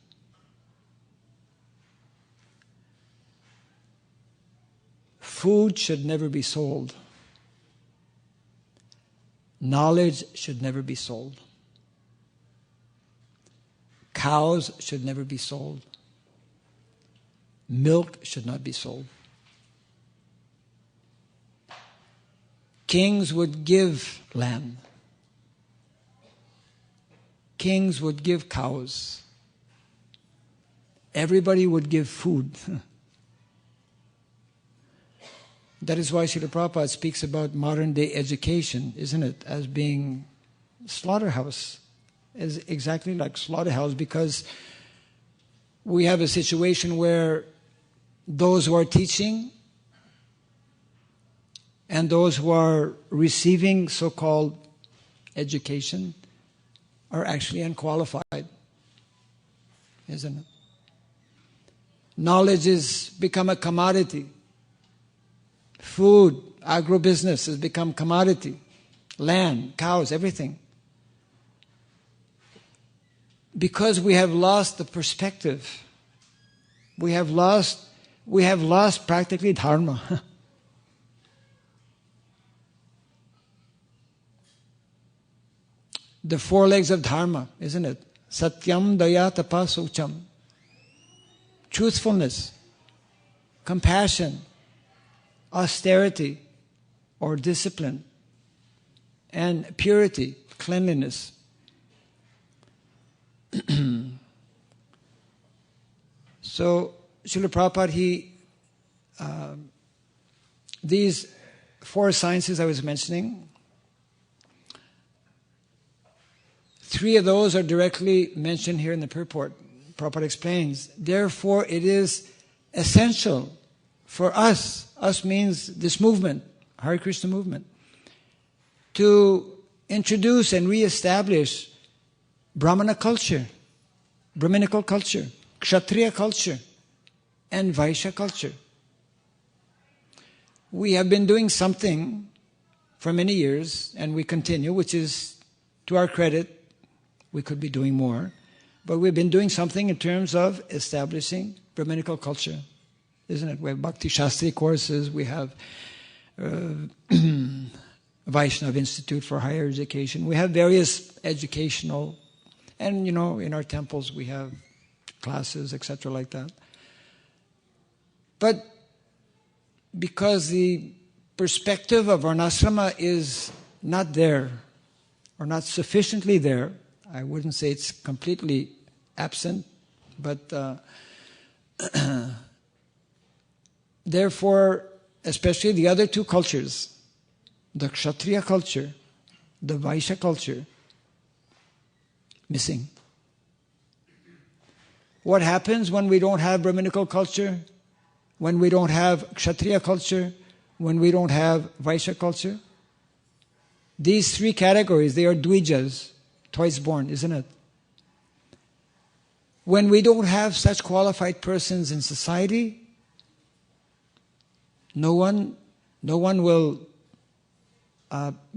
Food should never be sold. Knowledge should never be sold. Cows should never be sold. Milk should not be sold. Kings would give land. Kings would give cows. Everybody would give food. That is why Srila Prabhupada speaks about modern day education, isn't it, as being slaughterhouse, is exactly like slaughterhouse, because we have a situation where those who are teaching and those who are receiving so-called education are actually unqualified, isn't it? Knowledge has become a commodity. Food, agribusiness has become commodity. Land, cows, everything. Because we have lost the perspective. We have lost practically dharma. The 4 legs of dharma, isn't it? Satyam, daya, tapa, saucham. Truthfulness, compassion, austerity or discipline, and purity, cleanliness. So, Srila Prabhupada, these four sciences I was mentioning, 3 of those are directly mentioned here in the purport. Prabhupada explains, therefore it is essential for us means this movement, Hare Krishna movement, to introduce and re-establish Brahmana culture, Brahminical culture, Kshatriya culture, and Vaishya culture. We have been doing something for many years, and we continue, which is, to our credit, we could be doing more, but we've been doing something in terms of establishing Brahminical culture, isn't it? We have Bhakti Shastri courses, we have Vaishnav Institute for Higher Education, we have various educational, and in our temples we have classes, etc. like that. But because the perspective of varnasrama is not there, or not sufficiently there, I wouldn't say it's completely absent, but therefore, especially the other 2 cultures, the Kshatriya culture, the Vaishya culture, missing. What happens when we don't have Brahminical culture? When we don't have Kshatriya culture? When we don't have Vaishya culture? These 3 categories, they are dvijas, twice born, isn't it? When we don't have such qualified persons in society, no one will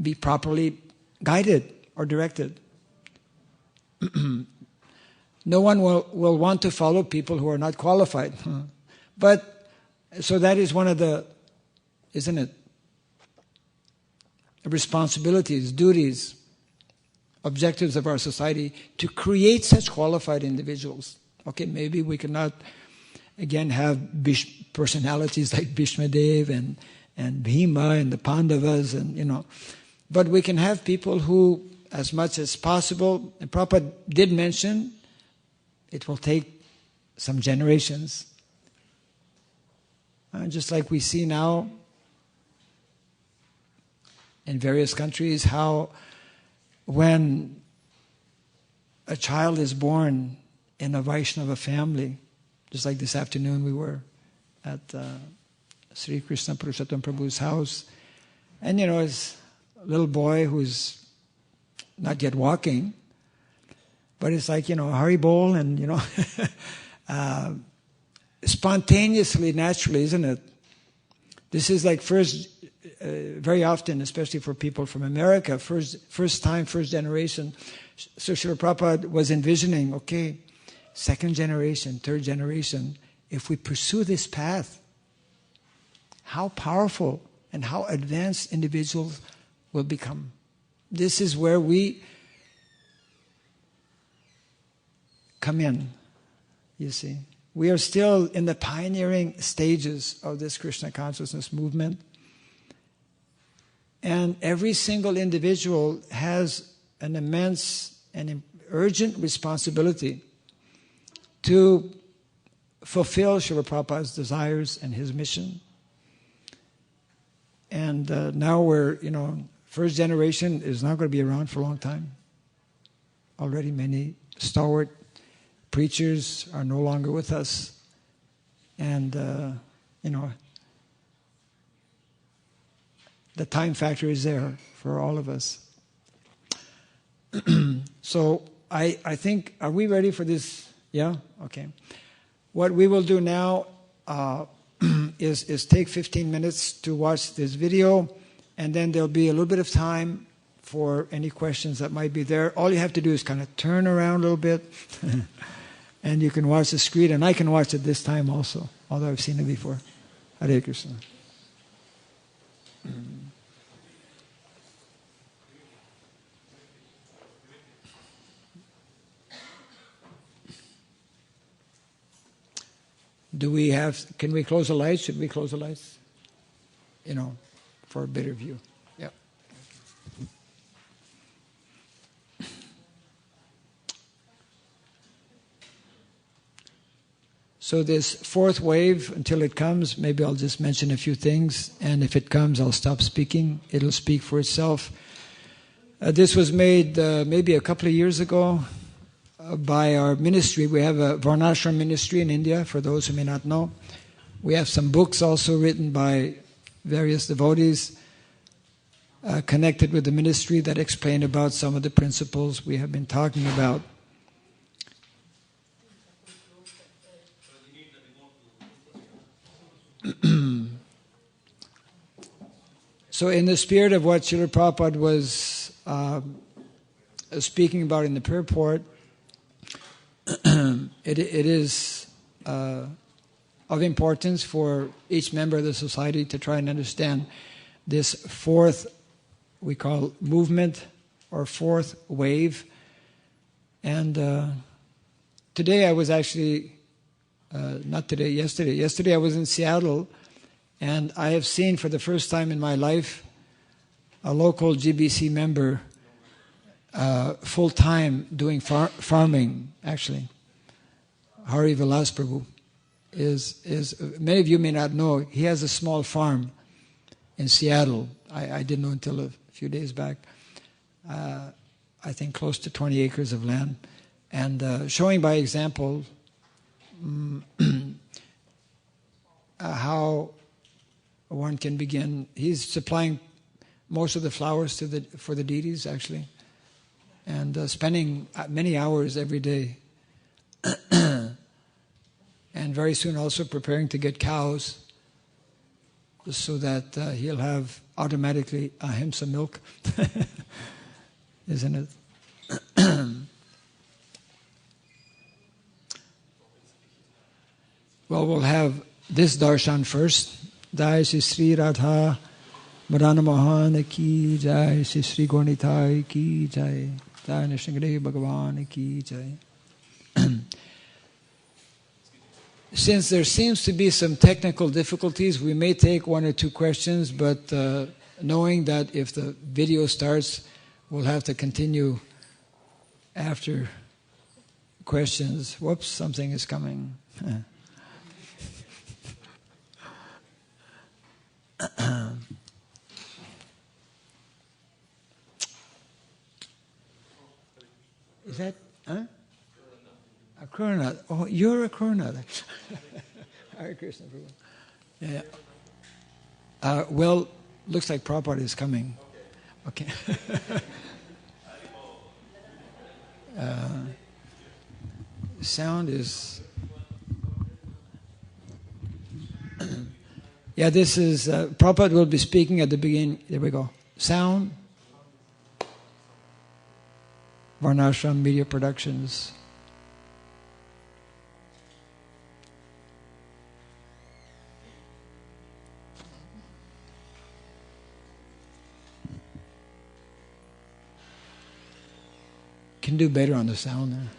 be properly guided or directed. No one will want to follow people who are not qualified. But, so that is one of the, isn't it, responsibilities, duties, objectives of our society, to create such qualified individuals. Okay, maybe we cannot, again, have personalities like Bhishma Dev and Bhima and the Pandavas, and but we can have people who, as much as possible, and Prabhupada did mention, it will take some generations. Just like we see now in various countries, how when a child is born in a Vaishnava family, just like this afternoon we were at Sri Krishna Purushottam Prabhu's house, and it's a little boy who's not yet walking, but it's like, Hari Bol, and spontaneously, naturally, isn't it? This is like very often, especially for people from America, first generation. So Srila Prabhupada was envisioning, okay, 2nd generation, 3rd generation, if we pursue this path, how powerful and how advanced individuals will become. This is where we come in, you see. We are still in the pioneering stages of this Krishna consciousness movement. And every single individual has an immense and urgent responsibility to fulfill Srila Prabhupada's desires and his mission. And now we're, 1st generation is not going to be around for a long time. Already many stalwart preachers are no longer with us. And, the time factor is there for all of us. So I think, are we ready for this? Yeah? Okay. What we will do now is take 15 minutes to watch this video, and then there'll be a little bit of time for any questions that might be there. All you have to do is kind of turn around a little bit, and you can watch the screen, and I can watch it this time also, although I've seen it before. Hare Krishna. Can we close the lights? Should we close the lights? For a better view. Yeah. So this fourth wave, until it comes, maybe I'll just mention a few things, and if it comes, I'll stop speaking. It'll speak for itself. This was made maybe a couple of years ago by our ministry. We have a Varnashrama ministry in India, for those who may not know. We have some books also written by various devotees connected with the ministry that explain about some of the principles we have been talking about. So in the spirit of what Srila Prabhupada was speaking about in the purport, it is of importance for each member of the society to try and understand this fourth, we call movement, or fourth wave. And today I was actually, not today, yesterday. Yesterday I was in Seattle, and I have seen for the first time in my life a local GBC member full-time doing farming, actually. Hari Vilas Prabhu is many of you may not know, he has a small farm in Seattle. I didn't know until a few days back. I think close to 20 acres of land. And showing by example how one can begin. He's supplying most of the flowers for the deities, actually, and spending many hours every day. And very soon also preparing to get cows so that he'll have automatically ahimsa milk, isn't it? Well, we'll have this darshan first. Jai Shri Sri Radha Madana Mohana ki Jai, Shri Sri Gaunitai ki Jai, Jai Nishangre Bhagavan ki Jai. Since there seems to be some technical difficulties, we may take one or two questions, but knowing that if the video starts, we'll have to continue after questions. Whoops, something is coming. Is that, a Kuranath? Oh, you're a Kuranath. Hare Krishna, Prabhu. Yeah. Well, looks like Prabhupada is coming. Okay. Sound is... Yeah, this is... Prabhupada will be speaking at the beginning. There we go. Sound. Varnashrama Media Productions. Can do better on the sound there.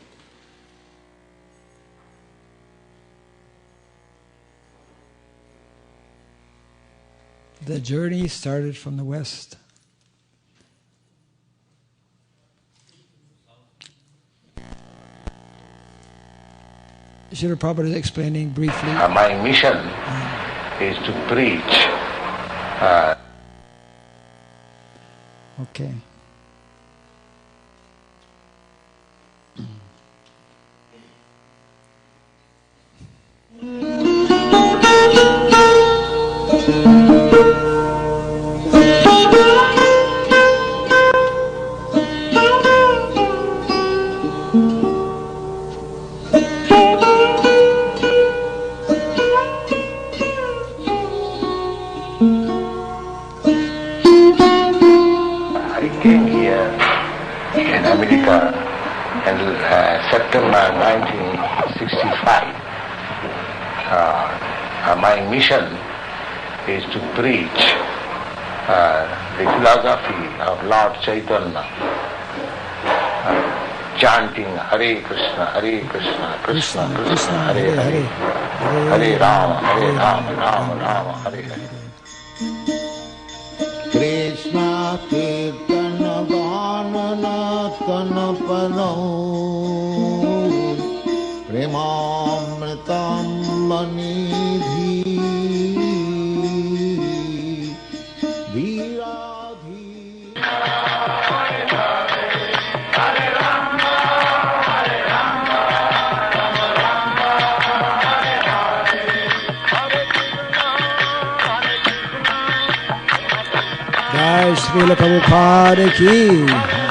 The journey started from the west. Srila Prabhupada is explaining briefly. My mission is to preach. Okay. September 1965. My mission is to preach the philosophy of Lord Chaitanya, chanting Hare Krishna, Krishna Krishna, Hare Hare, Hare Rama, Rama Rama, Hare Hare. Krishna Kirtana Ganana Kanapano Premamritam Jai Srila Prabhupada ki.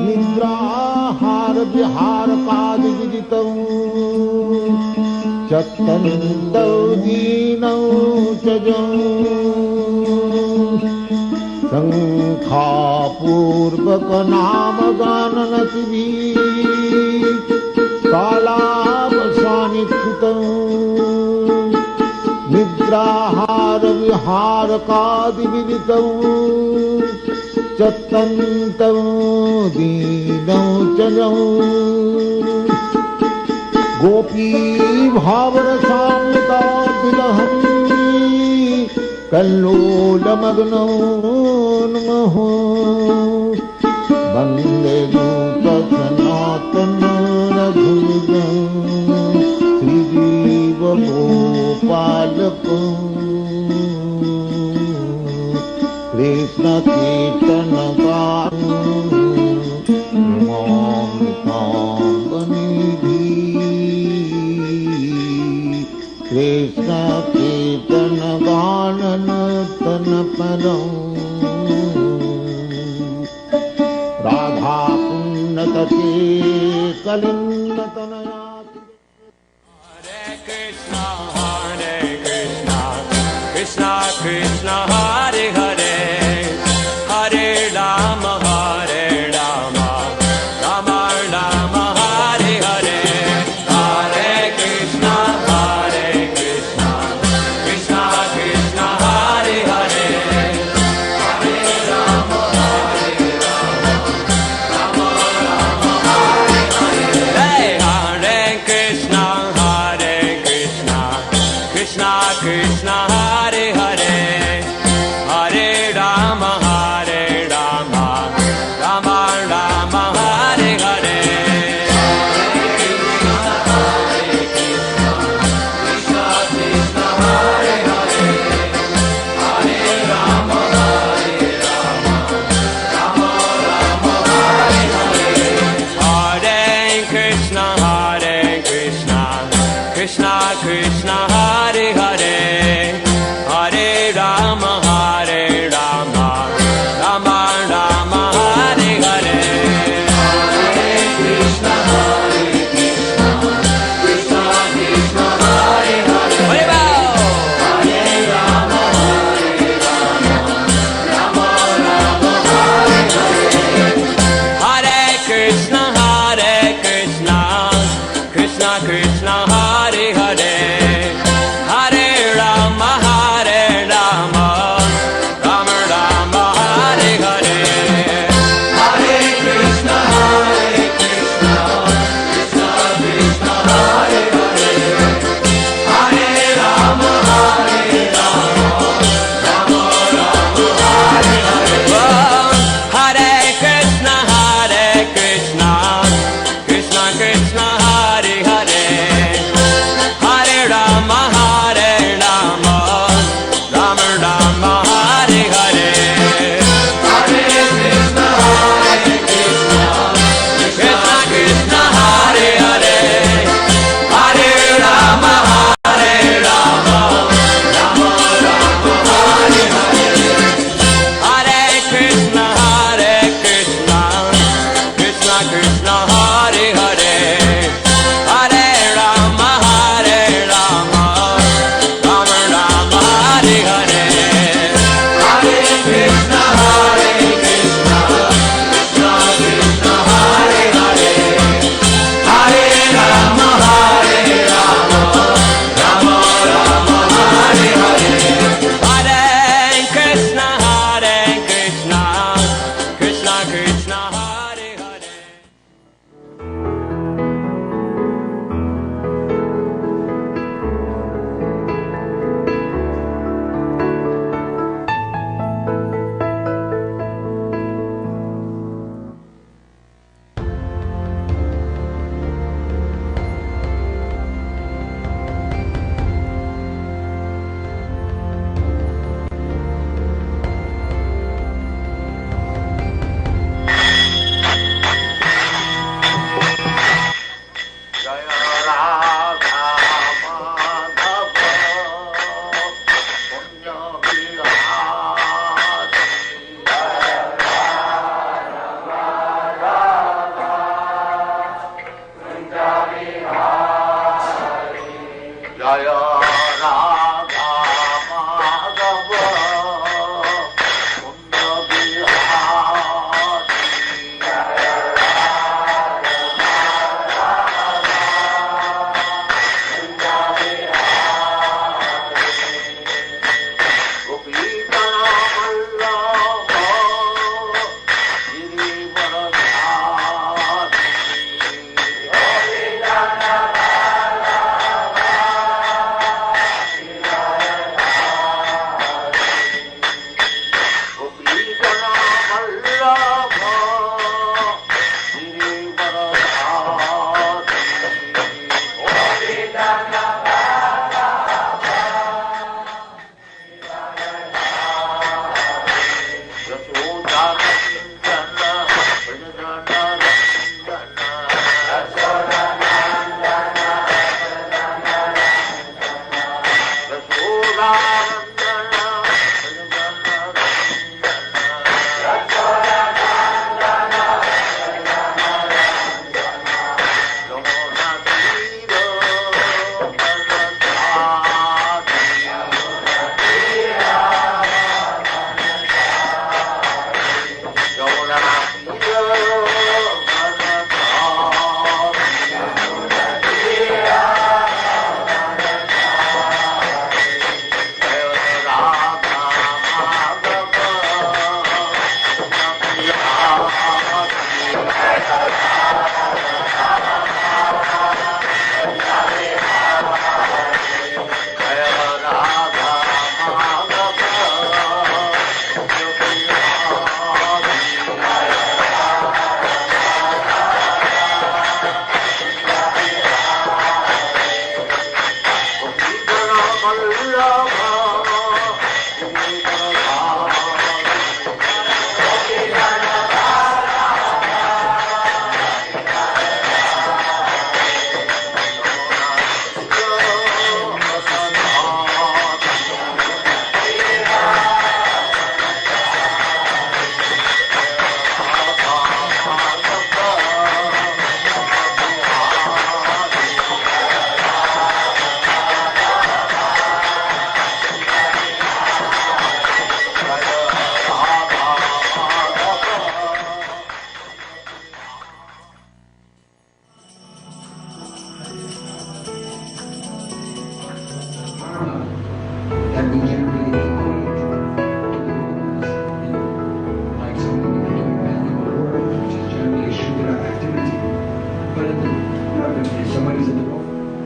निद्राहार विहार पाद विदितौ चत्तन्तौ दीनौ चजौ शङ्खापूर्वक नाम गाननतिभिः कालावसानिकृतौ निद्राहार विहार कादि विदितौ चत्तन्तौ दीनौ चजौ गोपी भावरसामृता विलहन्ति कल्लोलमग्नौ नमो वन्दे सनातन रघुनाथं श्रीजीव गोपालकं कृष्ण कीर्तन कृष्ण कीर्तन गानन तन परं Radha पुण्यतते कलिन्नतनया Hare Krishna Krishna Krishna Hare Hare Hare Rama Rama Rama Hare Hare Hare Krishna Krishna Krishna Hare Hare Hare Rama Rama Hare Hare Hey Hare Krishna Krishna Krishna Hare Hare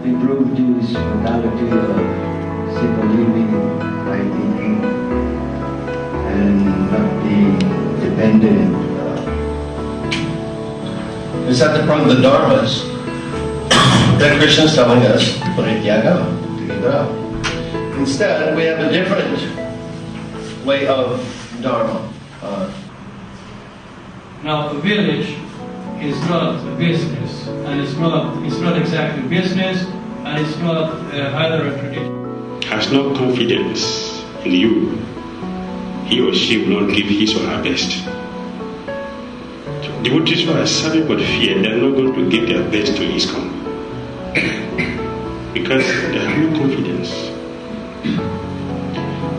improve this mentality of simple living by thinking and not being dependent. Is that the point of the dharmas that Krishna is telling us? Parityaga, to give it up. Instead, we have a different way of dharma. Now, a village is not a business, and it's not exactly business, and it's not either a tradition. Has no confidence in you, he or she will not give his or her best. Devotees who are serving but fear, they are not going to give their best to ISKCON because they have no confidence.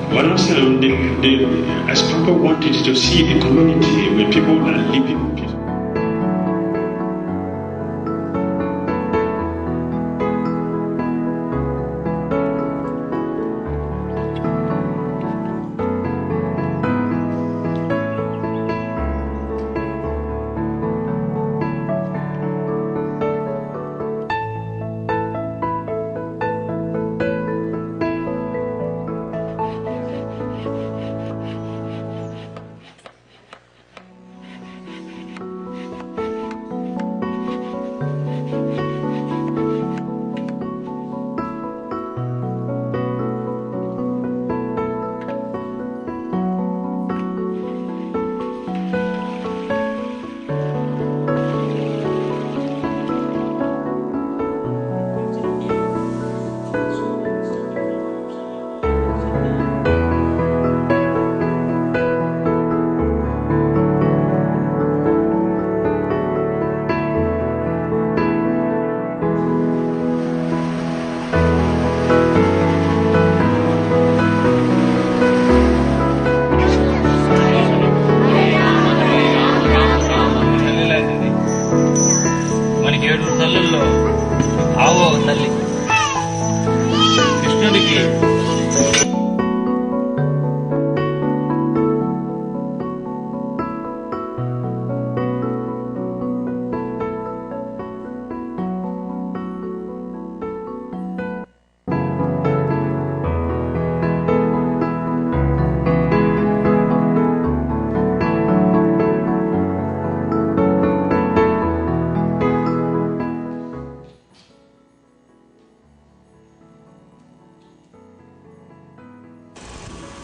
Varnasrama, as Papa wanted to see a community where people are living peacefully.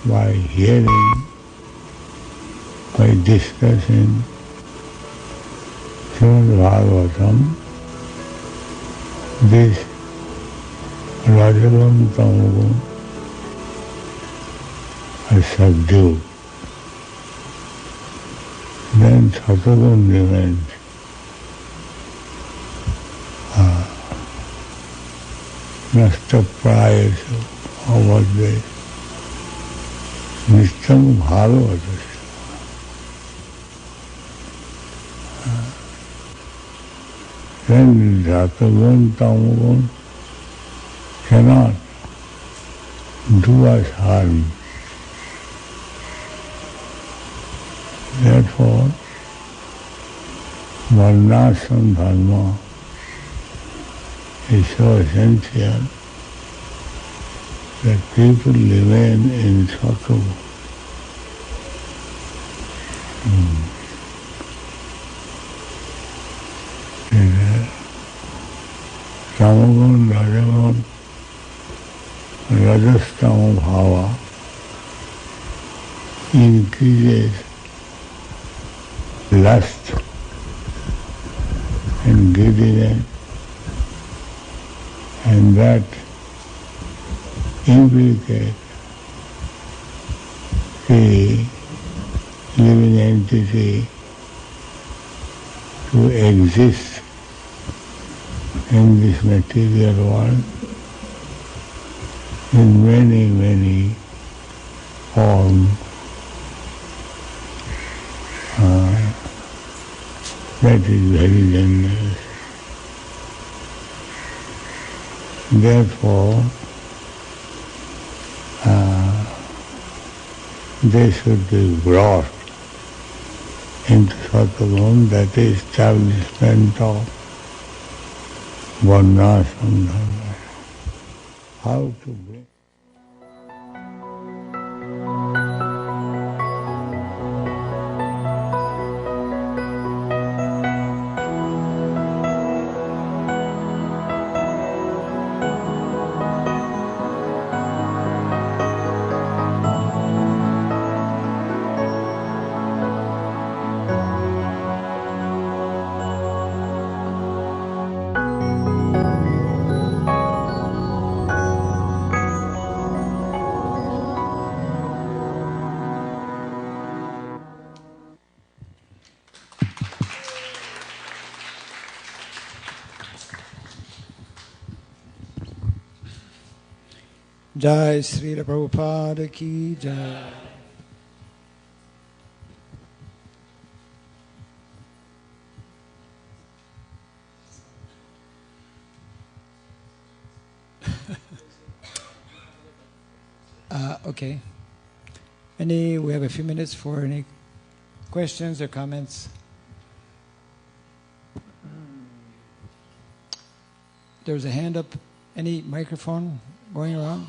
By hearing, by discussing Srimad Bhagavatam, this Rajagun Tamagun is subdued. Then Satagun remains. Nasta Prayasu, how was this? Nityam Bhagavatasya. Then Ratagun, Tamagun cannot do us harm. Therefore, varnashrama dharma is so essential that people remain in sattva. Tamagun, Rajagun, Rajastama bhava increases lust and greediness, and that implicates the living entity to exist in this material world in many, many forms. That is very dangerous. Therefore, they should be brought into Sattvagun, that is establishment of varnashrama dharma. how to bring. Jai Srila Prabhupada ki Jai. Okay. We have a few minutes for any questions or comments. There's a hand up. Any microphone going around?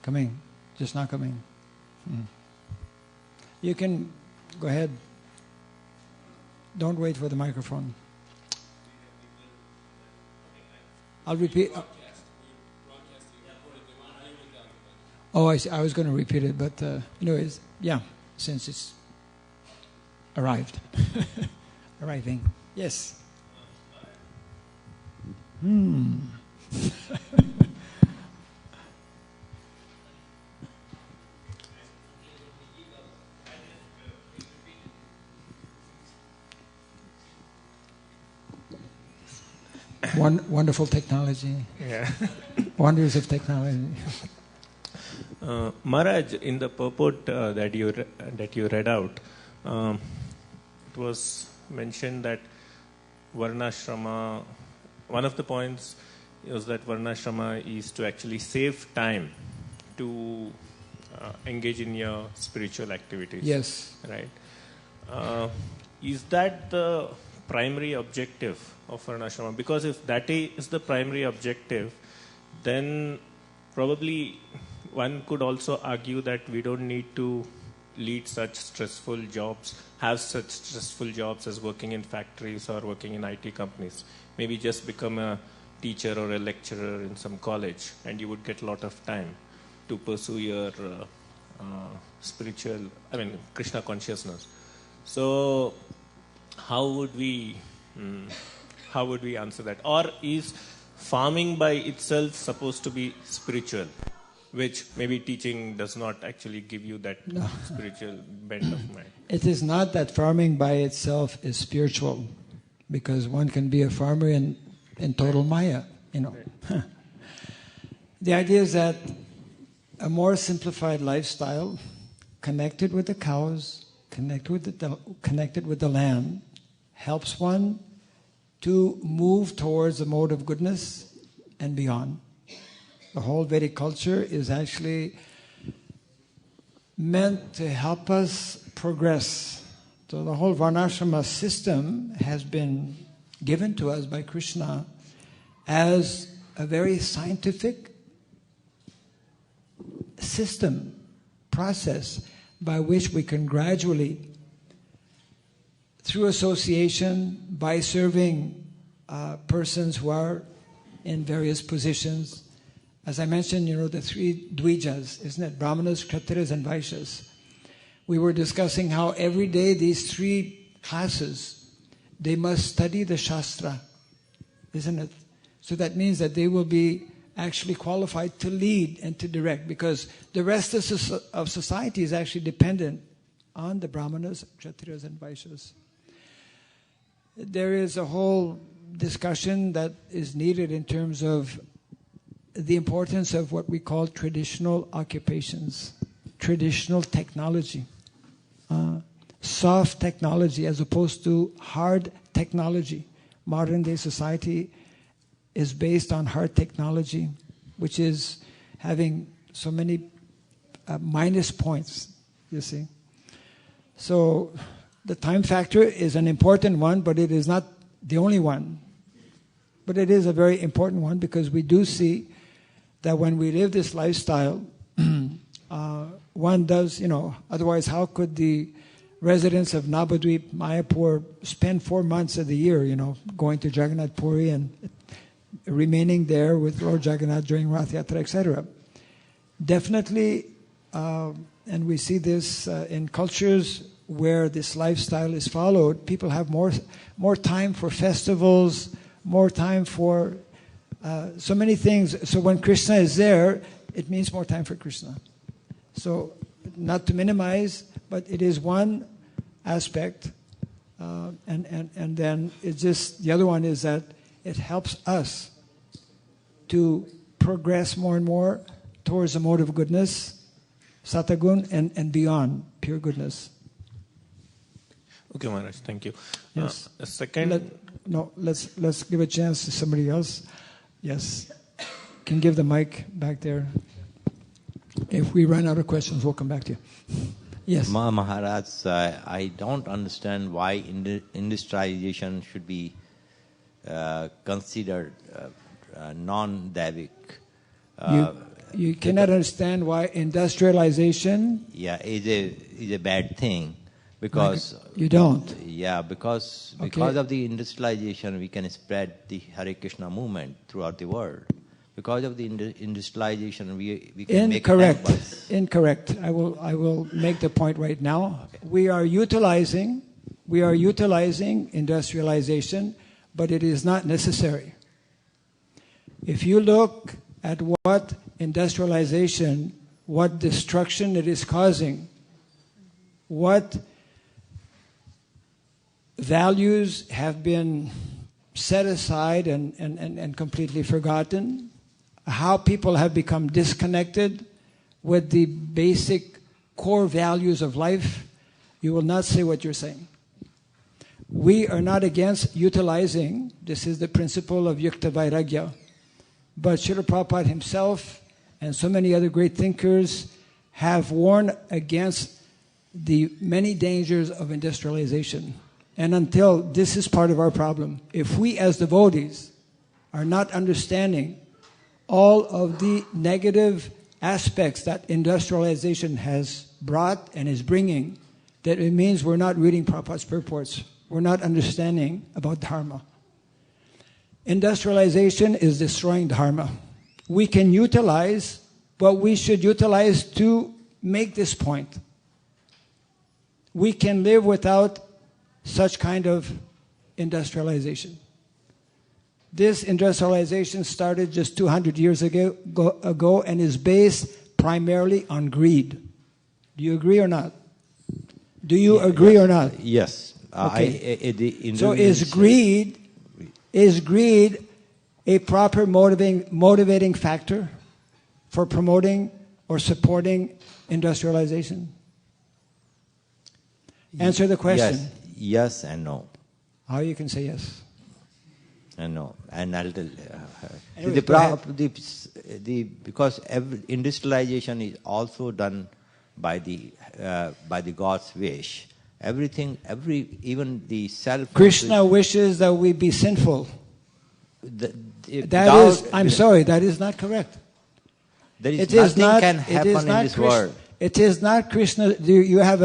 Coming. Just not coming. You can go ahead. Don't wait for the microphone. I'll repeat. Oh, I see. I was going to repeat it, but anyways, yeah, since it's arrived. Arriving. Yes. Wonderful technology. Yeah. Wonders of technology. Maharaj, in the purport that you read out, it was mentioned that varnashrama. One of the points is that varnashrama is to actually save time to engage in your spiritual activities. Yes. Right. Is that the primary objective of varnashrama? Because if that is the primary objective, then probably one could also argue that we don't need to lead such stressful jobs, have such stressful jobs as working in factories or working in IT companies. Maybe just become a teacher or a lecturer in some college, and you would get a lot of time to pursue your Krishna consciousness. So, how would we answer that? Or is farming by itself supposed to be spiritual, which maybe teaching does not actually give you that spiritual bent of mind? It is not that farming by itself is spiritual, because one can be a farmer in total Maya, Right. The idea is that a more simplified lifestyle, connected with the cows, connected with the land, helps one to move towards the mode of goodness and beyond. The whole Vedic culture is actually meant to help us progress. So the whole varnashrama system has been given to us by Krishna as a very scientific system, process by which we can gradually, through association, by serving persons who are in various positions. As I mentioned, the three dvijas, isn't it? Brahmanas, Kshatriyas, and Vaishyas. We were discussing how every day these three classes, they must study the Shastra, isn't it? So that means that they will be actually qualified to lead and to direct, because the rest of society is actually dependent on the Brahmanas, Kshatriyas, and Vaishyas. There is a whole discussion that is needed in terms of the importance of what we call traditional occupations, traditional technology, soft technology as opposed to hard technology. Modern day society is based on hard technology, which is having so many minus points, you see. So the time factor is an important one, but it is not the only one. But it is a very important one because we do see that when we live this lifestyle, one does, otherwise how could the residents of Navadvip, Mayapur spend 4 months of the year, going to Jagannath Puri and remaining there with Lord Jagannath during Rath Yatra, etc. Definitely, and we see this in cultures where this lifestyle is followed, people have more time for festivals, more time for so many things. So when Krishna is there, it means more time for Krishna. So not to minimize, but it is one aspect. And then it's just, the other one is that it helps us to progress more and more towards the mode of goodness, Satagun, and beyond pure goodness. Okay, Maharaj, thank you. Yes. Second... Let's give a chance to somebody else. Yes. Can give the mic back there. If we run out of questions, we'll come back to you. Yes. Maharaj, I don't understand why industrialization should be considered non-Daivic. You cannot understand why industrialization... is a bad thing. Because you don't. Yeah, because of the industrialization, we can spread the Hare Krishna movement throughout the world. Because of the industrialization, we can make it. Incorrect. I will make the point right now. Okay. We are utilizing industrialization, but it is not necessary. If you look at what industrialization, what destruction it is causing, what values have been set aside and completely forgotten, how people have become disconnected with the basic core values of life, you will not say what you're saying. We are not against utilizing, this is the principle of Yukta Vairagya, but Srila Prabhupada himself and so many other great thinkers have warned against the many dangers of industrialization. And until this is part of our problem, if we as devotees are not understanding all of the negative aspects that industrialization has brought and is bringing, that it means we're not reading Prabhupada's purports. We're not understanding about Dharma. Industrialization is destroying Dharma. We can utilize what we should utilize to make this point. We can live without such kind of industrialization. This industrialization started just 200 years ago and is based primarily on greed. Do you agree or not? Do you agree or not? Yes. Okay. So is greed a proper motivating factor for promoting or supporting industrialization? Answer the question. Yes and no. How you can say yes? And no. And I'll tell because industrialization is also done by the God's wish. Everything, even the self. Krishna wishes that we be sinful. I'm sorry, that is not correct. Nothing can happen in this world. It is not Krishna. You have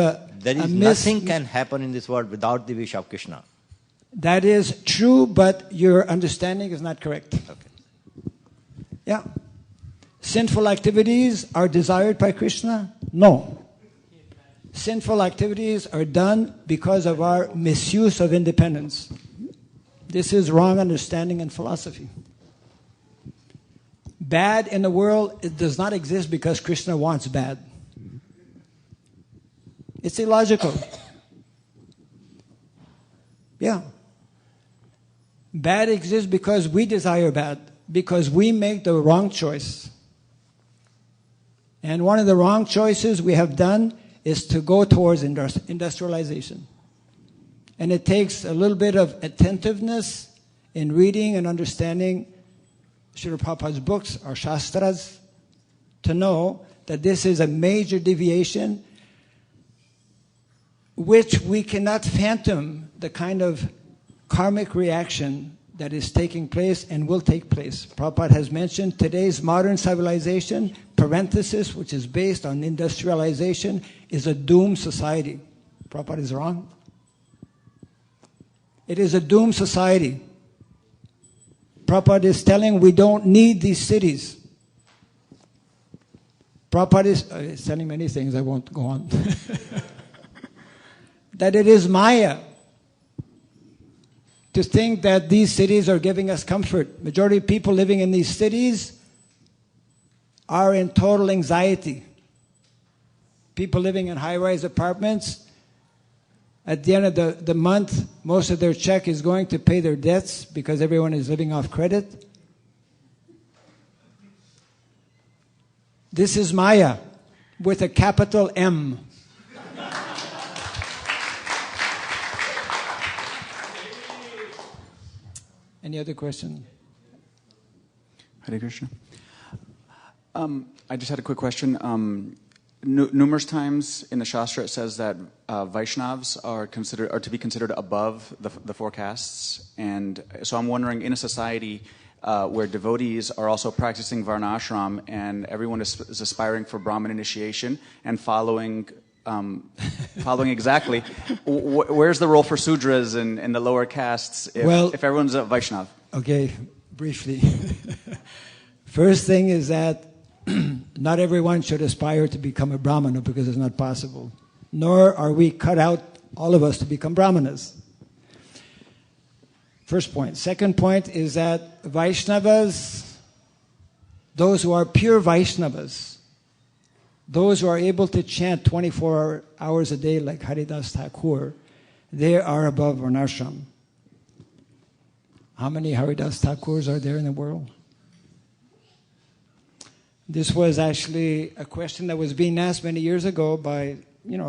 nothing can happen in this world without the wish of Krishna. That is true, but your understanding is not correct. Okay. Yeah. Sinful activities are desired by Krishna? No. Sinful activities are done because of our misuse of independence. This is wrong understanding and philosophy. Bad in the world, it does not exist because Krishna wants bad. It's illogical. Yeah. Bad exists because we desire bad, because we make the wrong choice. And one of the wrong choices we have done is to go towards industrialization. And it takes a little bit of attentiveness in reading and understanding Srila Prabhupada's books, or Shastras, to know that this is a major deviation which we cannot fathom the kind of karmic reaction that is taking place and will take place. Prabhupada has mentioned today's modern civilization, parenthesis, which is based on industrialization, is a doomed society. Prabhupada is wrong. It is a doomed society. Prabhupada is telling we don't need these cities. Prabhupada is telling many things, I won't go on. That it is Maya to think that these cities are giving us comfort. Majority of people living in these cities are in total anxiety. People living in high-rise apartments, at the end of the month, most of their check is going to pay their debts because everyone is living off credit. This is Maya with a capital M. Any other question? Hare Krishna. I just had a quick question. Numerous times in the Shastra it says that Vaishnavas are to be considered above the four castes, and so I'm wondering, in a society where devotees are also practicing varnashram and everyone is aspiring for Brahmin initiation and following exactly, where's the role for Sudras and the lower castes if everyone's a Vaishnav? Okay, briefly. First thing is that not everyone should aspire to become a Brahmana because it's not possible. Nor are we cut out, all of us, to become Brahmanas. First point. Second point is that Vaishnavas, those who are pure Vaishnavas, those who are able to chant 24 hours a day like Haridas Thakur, they are above varnashram. How many Haridas Thakurs are there in the world? This was actually a question that was being asked many years ago by,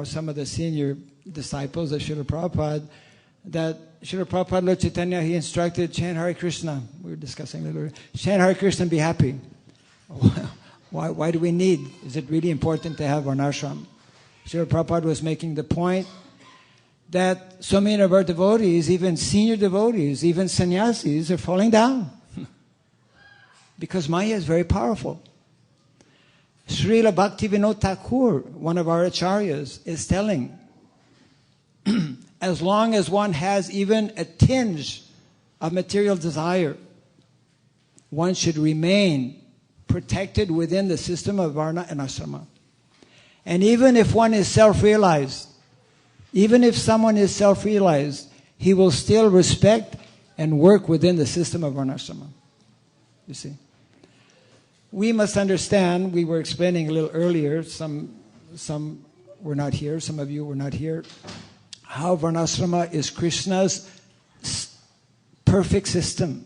some of the senior disciples of Srila Prabhupada, that Srila Prabhupada Lord Chaitanya, he instructed, chant Hare Krishna. We were discussing that earlier. Chant Hare Krishna and be happy. Why do we need? Is it really important to have varnashram? Srila Prabhupada was making the point that so many of our devotees, even senior devotees, even sannyasis, are falling down. Because Maya is very powerful. Srila Bhaktivinoda Thakur, one of our acharyas, is telling, as long as one has even a tinge of material desire, one should remain protected within the system of varna and ashrama. And even if one is self-realized, even if someone is self-realized, he will still respect and work within the system of varnashrama. You see? We must understand, we were explaining a little earlier, some were not here, some of you were not here, how varnashrama is Krishna's perfect system,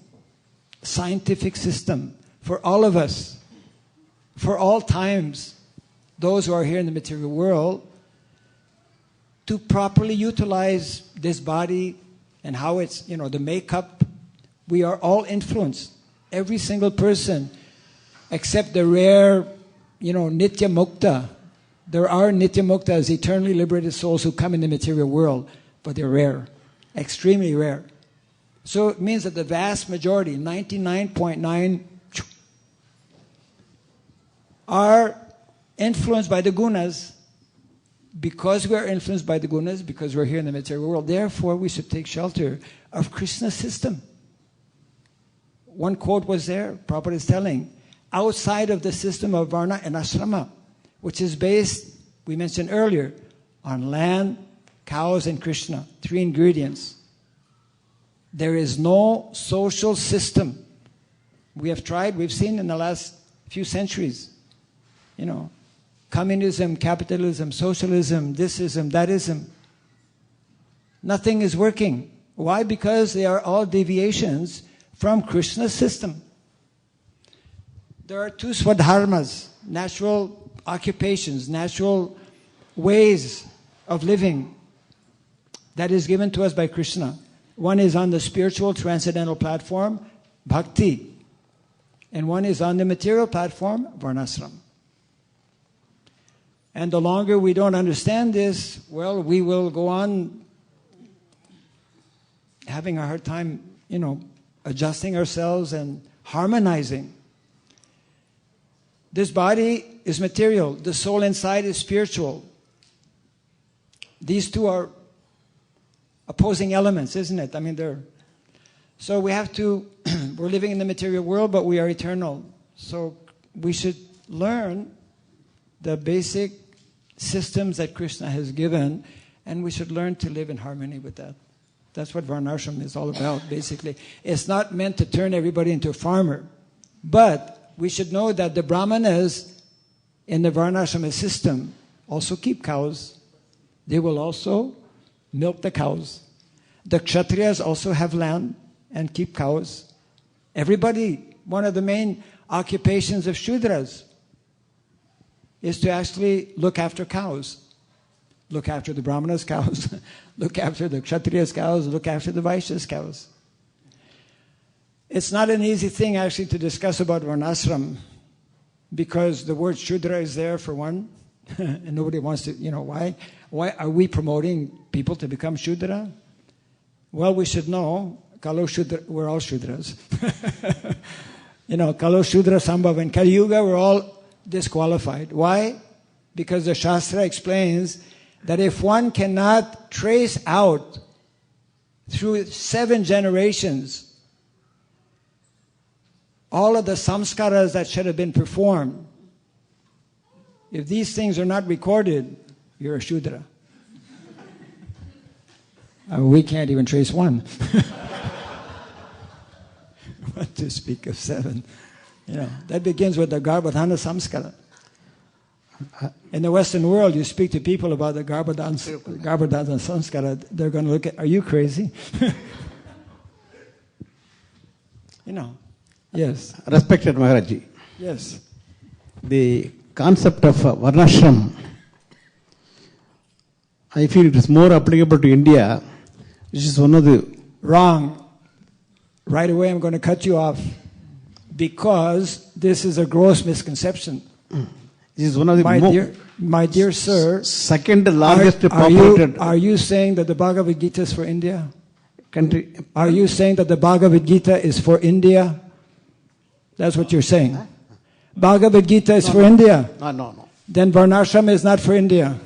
scientific system for all of us, for all times, those who are here in the material world, to properly utilize this body and how it's, the makeup. We are all influenced. Every single person, except the rare, Nitya Mukta. There are Nitya Muktas, eternally liberated souls who come in the material world, but they're rare, extremely rare. So it means that the vast majority, 99.9, are influenced by the gunas. Because we are influenced by the gunas, because we're here in the material world, therefore we should take shelter of Krishna's system. One quote was there, Prabhupada is telling, outside of the system of varna and ashrama, which is based, we mentioned earlier, on land, cows, and Krishna, 3 ingredients. There is no social system. We have tried, we've seen in the last few centuries, communism, capitalism, socialism, thisism, thatism. Nothing is working. Why? Because they are all deviations from Krishna's system. There are 2 swadharmas, natural occupations, natural ways of living that is given to us by Krishna. One is on the spiritual transcendental platform, bhakti. And one is on the material platform, varnashram. And the longer we don't understand this, we will go on having a hard time, adjusting ourselves and harmonizing. This body is material. The soul inside is spiritual. These two are opposing elements, isn't it? I mean, so we have to, we're living in the material world, but we are eternal. So we should learn the basic systems that Krishna has given, and we should learn to live in harmony with that. That's what varnashrama is all about, basically. It's not meant to turn everybody into a farmer, but we should know that the brahmanas in the varnashrama system also keep cows. They will also milk the cows. The kshatriyas also have land and keep cows. Everybody, one of the main occupations of shudras is to actually look after cows. Look after the brahmanas' cows, look after the kshatriyas' cows, look after the vaishyas' cows. It's not an easy thing actually to discuss about varnashram, because the word shudra is there for one, and nobody wants to, why are we promoting people to become shudra? Well, we should know, kalo shudra, we're all shudras. Kalo shudra sambhav. In Kali Yuga, we're all disqualified. Why? Because the Shastra explains that if one cannot trace out through 7 generations all of the samskaras that should have been performed, if these things are not recorded, you're a shudra. We can't even trace one. What to speak of 7? That begins with the Garbhadhana samskara. In the Western world, you speak to people about the Garbhadhana samskara, they're going to look at, are you crazy? Yes. Respected Maharaji. Yes. The concept of varnashram, I feel it is more applicable to India, which is one of the... Wrong. Right away I'm going to cut you off, because this is a gross misconception. This is one of the my dear sir, second largest populated... Are you saying that the Bhagavad Gita is for India? Country? Are you saying that the Bhagavad Gita is for India? That's what you're saying. Bhagavad Gita is for India. No. Then varnashram is not for India.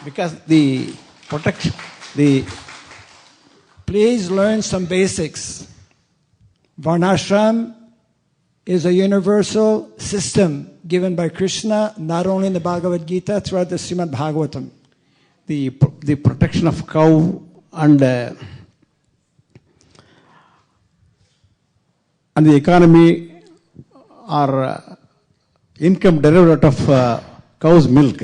Because the protection, Please learn some basics. Varnashram is a universal system given by Krishna, not only in the Bhagavad Gita, throughout the Srimad Bhagavatam. The protection of cow and the economy or income derived out of cow's milk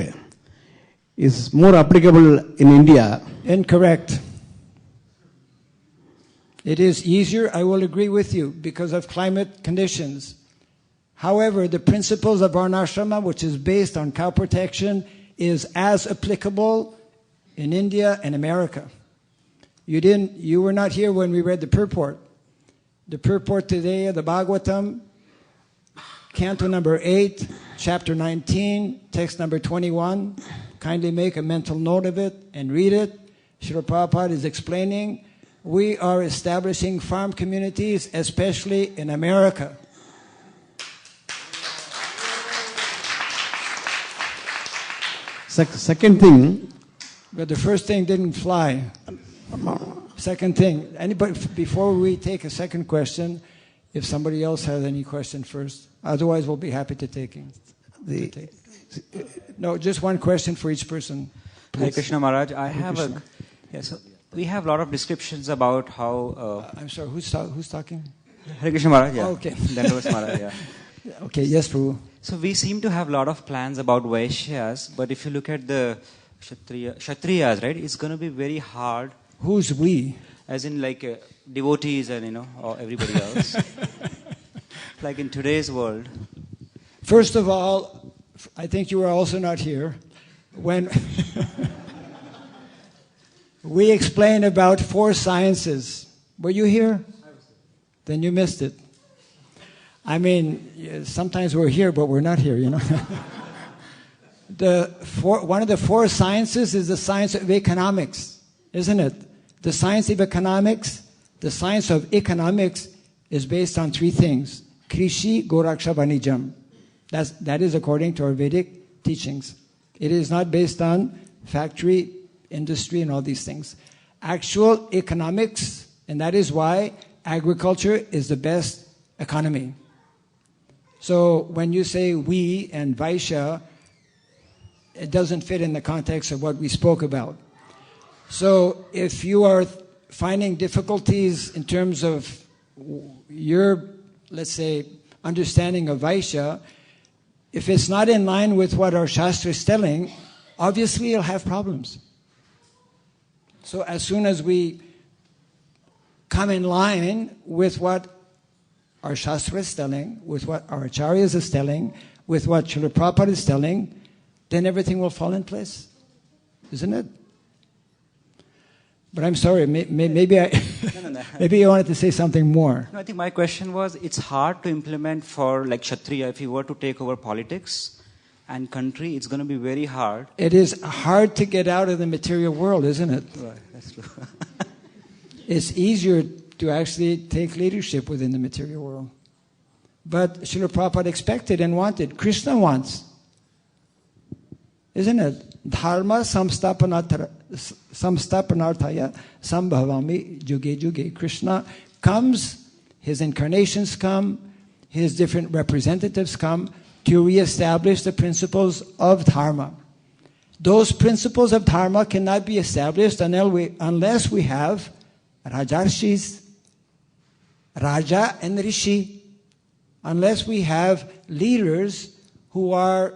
is more applicable in India. Incorrect. It is easier, I will agree with you, because of climate conditions. However, the principles of varnashrama, which is based on cow protection, is as applicable in India and America. You were not here when we read the purport. The purport today of the Bhagavatam, Canto number 8, chapter 19, text number 21. Kindly make a mental note of it and read it. Srila Prabhupada is explaining, we are establishing farm communities, especially in America. Second thing... But the first thing didn't fly. Second thing, anybody, before we take a second question, if somebody else has any question first. Otherwise, we'll be happy to take it. No, just one question for each person. Hare Krishna Maharaj, so we have a lot of descriptions about how... I'm sorry, who's talking? Hare Krishna Maharaj, yeah. Oh, okay. Dandavas Maharaj, yeah. Okay, yes, Prabhu. So we seem to have a lot of plans about Vaishyas, but if you look at the Kshatriyas, right, it's going to be very hard. Who's we? As in like devotees and, or everybody else. Like in today's world. First of all, I think you were also not here when we explained about 4 sciences. Were you here? Then you missed it. I mean, sometimes we're here, but we're not here, One of the 4 sciences is the science of economics, isn't it? The science of economics, the science of economics is based on three things. Krishi, Goraksha, Vanijam. That is according to our Vedic teachings. It is not based on factory, industry, and all these things. Actual economics, and that is why agriculture is the best economy. So when you say we and Vaishya, it doesn't fit in the context of what we spoke about. So if you are finding difficulties in terms of your, let's say, understanding of Vaishya, if it's not in line with what our Shastra is telling, obviously you'll have problems. So as soon as we come in line with what our Shastra is telling, with what our Acharyas is telling, with what Srila Prabhupada is telling, then everything will fall in place. Isn't it? But I'm sorry, maybe maybe you wanted to say something more. No, I think my question was, it's hard to implement for like Kshatriya, if he were to take over politics and country, it's going to be very hard. It is hard to get out of the material world, isn't it? Right, that's true. It's easier to actually take leadership within the material world. But Srila Prabhupada expected and wanted. Krishna wants. Isn't it? Dharma samstapanarthaya sambhavami juge juge. Krishna comes, his incarnations come, his different representatives come to reestablish the principles of Dharma. Those principles of Dharma cannot be established unless we have Rajarshis, Raja and Rishi, unless we have leaders who are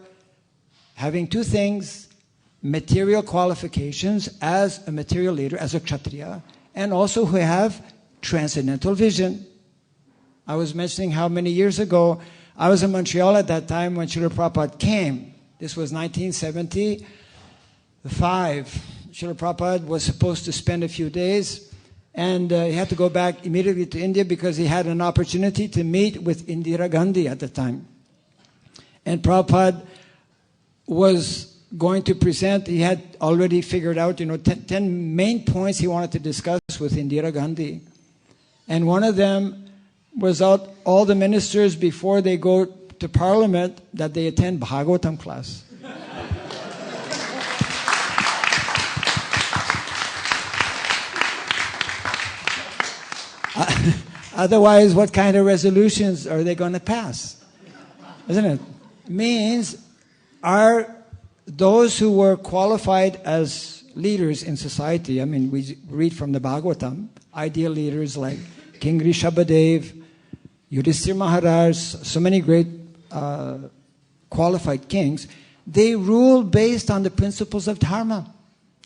having two things, material qualifications as a material leader, as a Kshatriya, and also who have transcendental vision. I was mentioning how many years ago, I was in Montreal at that time when Srila Prabhupada came. This was 1975. Srila Prabhupada was supposed to spend a few days, and he had to go back immediately to India because he had an opportunity to meet with Indira Gandhi at the time. And Prabhupada was going to present, he had already figured out, 10 main points he wanted to discuss with Indira Gandhi. And one of them was all the ministers, before they go to parliament, that they attend Bhagavatam class. Otherwise, what kind of resolutions are they going to pass? Isn't it? Means, are those who were qualified as leaders in society, I mean, we read from the Bhagavatam, ideal leaders like King Rishabhadev, Yudhishthira Maharaj, so many great qualified kings, they ruled based on the principles of Dharma.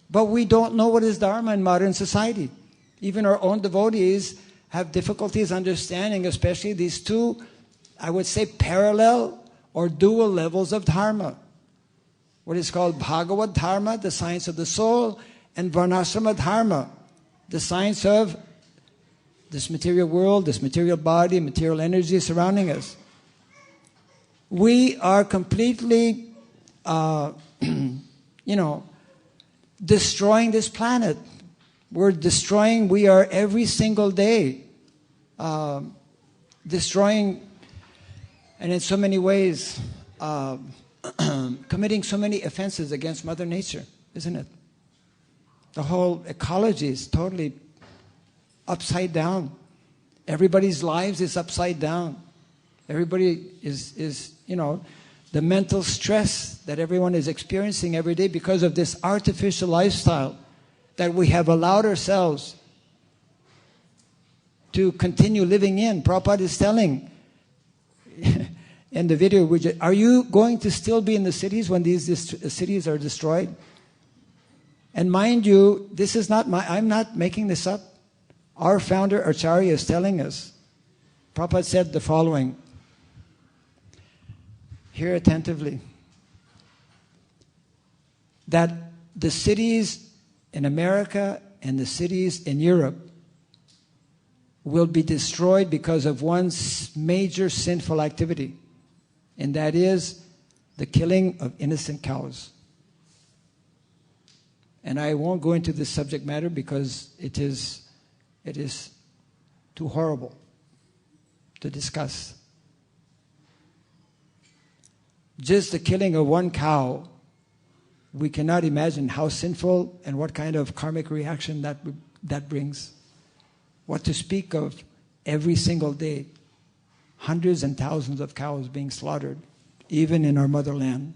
But we don't know what is Dharma in modern society. Even our own devotees have difficulties understanding, especially these two, I would say, parallel or dual levels of Dharma. What is called Bhagavad Dharma, the science of the soul, and Varnashrama Dharma, the science of this material world, this material body, material energy surrounding us. We are completely, destroying this planet. We are every single day destroying, and in so many ways, committing so many offenses against Mother Nature, isn't it? The whole ecology is totally upside down. Everybody's lives is upside down. Everybody is the mental stress that everyone is experiencing every day because of this artificial lifestyle that we have allowed ourselves to continue living in. Prabhupada is telling in the video, are you going to still be in the cities when these cities are destroyed? And mind you, this is not I'm not making this up. Our founder, Acharya, is telling us. Prabhupada said the following. Hear attentively. That the cities in America and the cities in Europe will be destroyed because of one major sinful activity. And that is the killing of innocent cows. And I won't go into this subject matter because it is too horrible to discuss. Just the killing of one cow, we cannot imagine how sinful and what kind of karmic reaction that brings. What to speak of every single day, hundreds and thousands of cows being slaughtered, even in our motherland.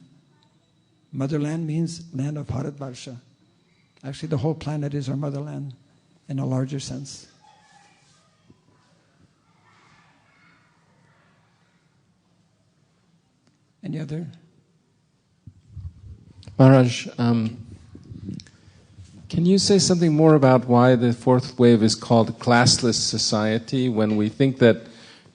Motherland means land of Bharatvarsha. Actually, the whole planet is our motherland in a larger sense. Any other? Maharaj, can you say something more about why the fourth wave is called classless society? When we think that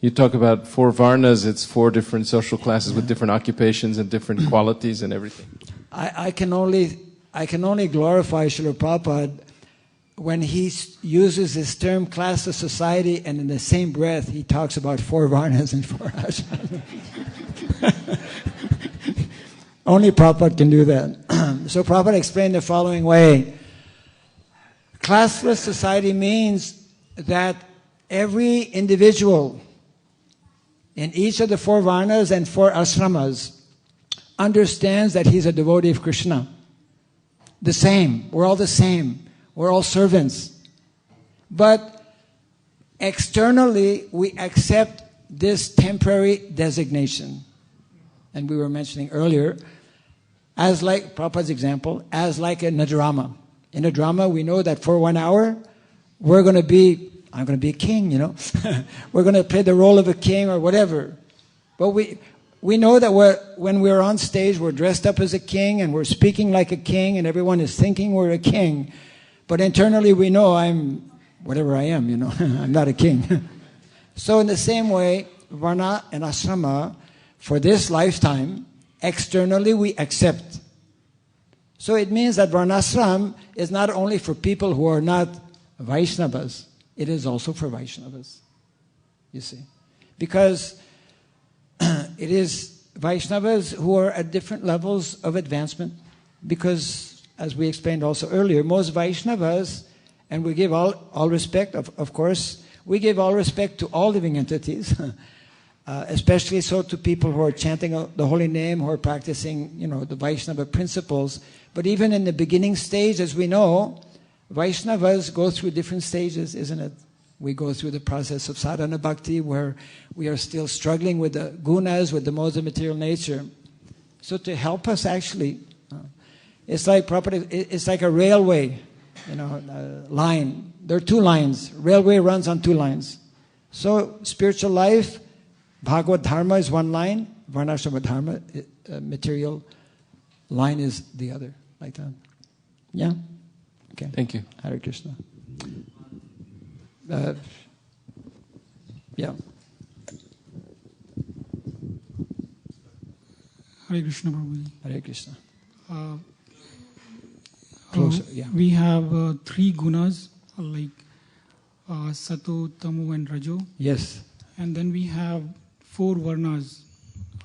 you talk about 4 varnas, it's 4 different social classes with different occupations and different qualities and everything. I can only glorify Srila Prabhupada when he uses this term classless society, and in the same breath he talks about 4 varnas and 4 ashrams. Only Prabhupada can do that. So Prabhupada explained the following way. Classless society means that every individual in each of the 4 varnas and 4 ashramas understands that he's a devotee of Krishna. The same. We're all the same. We're all servants. But externally, we accept this temporary designation. And we were mentioning earlier, as like Prabhupada's example, as like in a drama. In a drama, we know that for 1 hour, I'm going to be a king, We're going to play the role of a king or whatever. But we know that when we're on stage, we're dressed up as a king and we're speaking like a king and everyone is thinking we're a king. But internally, we know I'm whatever I am, I'm not a king. So in the same way, varna and ashrama, for this lifetime, externally we accept. So it means that varnashram is not only for people who are not Vaishnavas, it is also for Vaishnavas, you see. Because it is Vaishnavas who are at different levels of advancement. Because, as we explained also earlier, most Vaishnavas, and we give all respect, of course, we give all respect to all living entities, especially so to people who are chanting the holy name, who are practicing, the Vaishnava principles. But even in the beginning stage, as we know, Vaishnavas go through different stages, isn't it? We go through the process of sadhana bhakti, where we are still struggling with the gunas, with the modes of material nature. So to help us actually, it's like a railway, line. There are 2 lines. Railway runs on 2 lines. So spiritual life, Bhagavad Dharma is 1 line, Varnashrama Dharma, material line is the other, like that. Yeah? Okay. Thank you. Hare Krishna. Yeah. Hare Krishna, Prabhuji. Hare Krishna. We have 3 gunas, like Sato, Tamo, and Rajo. Yes. And then we have 4 varnas.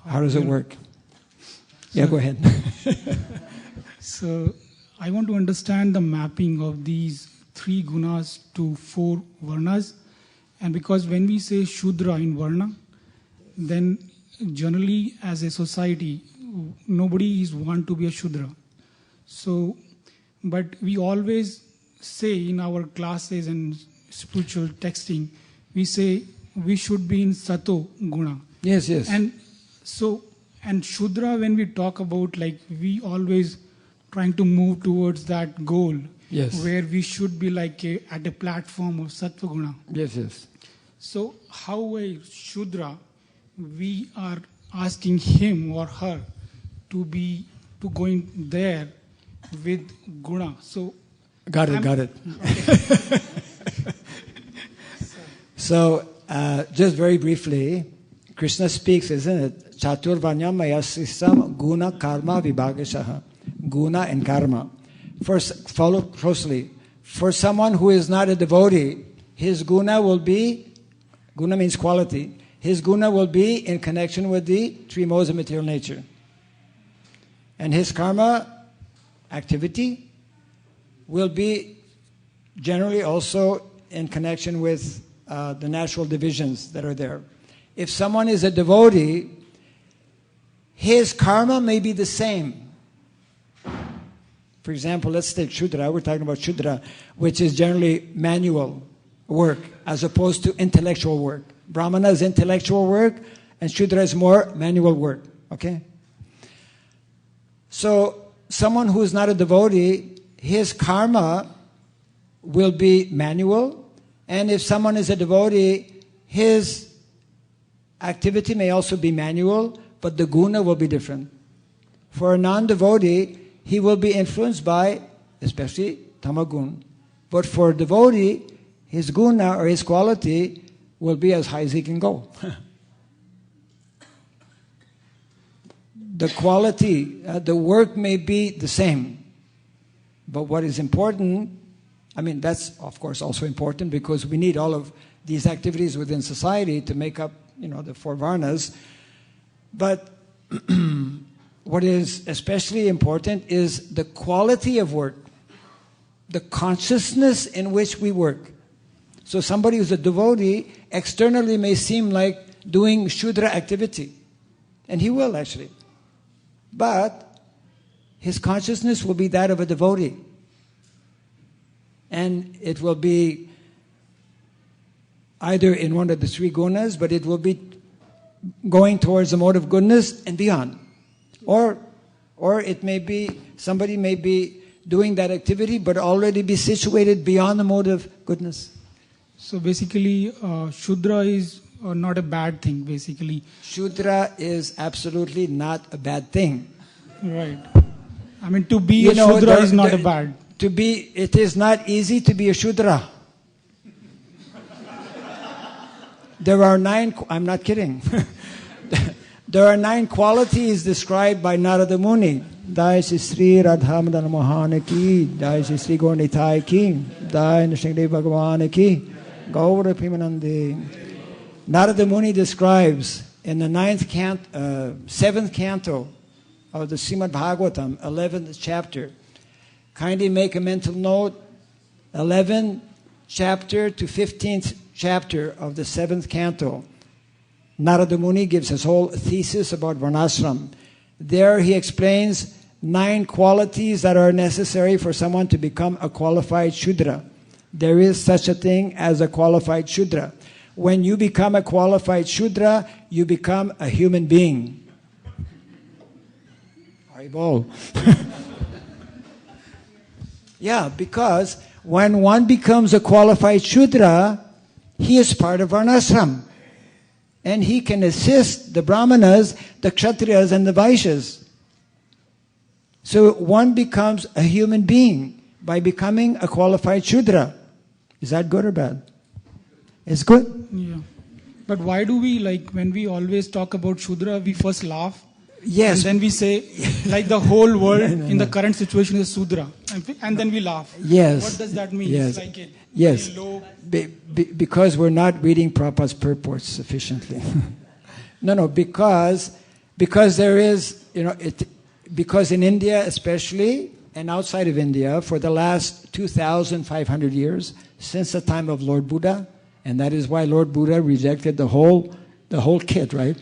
How does it work? Yeah, go ahead. So I want to understand the mapping of these 3 gunas to 4 varnas. And because when we say Shudra in varna, then generally as a society, nobody is want to be a Shudra. So, but we always say in our classes and spiritual texting, we say we should be in Sato guna. Yes, yes. And so, and Shudra, when we talk about, like, we always trying to move towards that goal. Yes. Where we should be like at a platform of Sattva guna. Yes, yes. So how a Shudra, we are asking him or her to going there with guna. So got it. Okay. So just very briefly, Krishna speaks, isn't it? Chaturvanyam mayasisam guna karma vibhagashaha. Guna and karma. First, follow closely. For someone who is not a devotee, his guna will be, guna means quality, his guna will be in connection with the 3 modes of material nature. And his karma activity will be generally also in connection with the natural divisions that are there. If someone is a devotee, his karma may be the same. For example, let's take Shudra. We're talking about Shudra, which is generally manual work as opposed to intellectual work. Brahmana is intellectual work and Shudra is more manual work. Okay? So, someone who is not a devotee, his karma will be manual. And if someone is a devotee, his activity may also be manual, but the guna will be different. For a non-devotee, he will be influenced by, especially tamagun. But for a devotee, his guna or his quality will be as high as he can go. The quality, the work may be the same. But what is important, I mean, that's of course also important because we need all of these activities within society to make up, the 4 varnas. But what is especially important is the quality of work, the consciousness in which we work. So somebody who's a devotee externally may seem like doing Shudra activity. And he will actually. But his consciousness will be that of a devotee. And it will be either in one of the 3 gunas, but it will be going towards the mode of goodness and beyond. Or it may be, somebody may be doing that activity, but already be situated beyond the mode of goodness. So basically, Shudra is not a bad thing, basically. Shudra is absolutely not a bad thing. Right. I mean, to be a Shudra is not a bad. It is not easy to be a Shudra. There are 9, I'm not kidding. There are 9 qualities described by Narada Muni. Dai Sri Radha Madan Mohana ki, Dai Sri Gornitai ki, Dai Nrsimha Bhagavan ki, Gaura Pimanandi. Narada Muni describes in the 7th canto of the Srimad Bhagavatam, 11th chapter. Kindly make a mental note, 11th chapter to 15th chapter of the 7th canto. Narada Muni gives his whole thesis about varnashram. There he explains 9 qualities that are necessary for someone to become a qualified Shudra. There is such a thing as a qualified Shudra. When you become a qualified Shudra, you become a human being. Haribol. Yeah, because when one becomes a qualified Shudra, he is part of varnashram. And he can assist the Brahmanas, the Kshatriyas, and the Vaishyas. So one becomes a human being by becoming a qualified Shudra. Is that good or bad? It's good. Yeah. But why do we, when we always talk about Shudra, we first laugh? Yes. And then we say, the whole world in the current situation is Shudra. And then we laugh. Yes. What does that mean? Yes. It's yes. Low. Because we're not reading Prabhupada's purports sufficiently. No, because there is, because in India especially, and outside of India, for the last 2,500 years, since the time of Lord Buddha, and that is why Lord Buddha rejected the whole kit, right?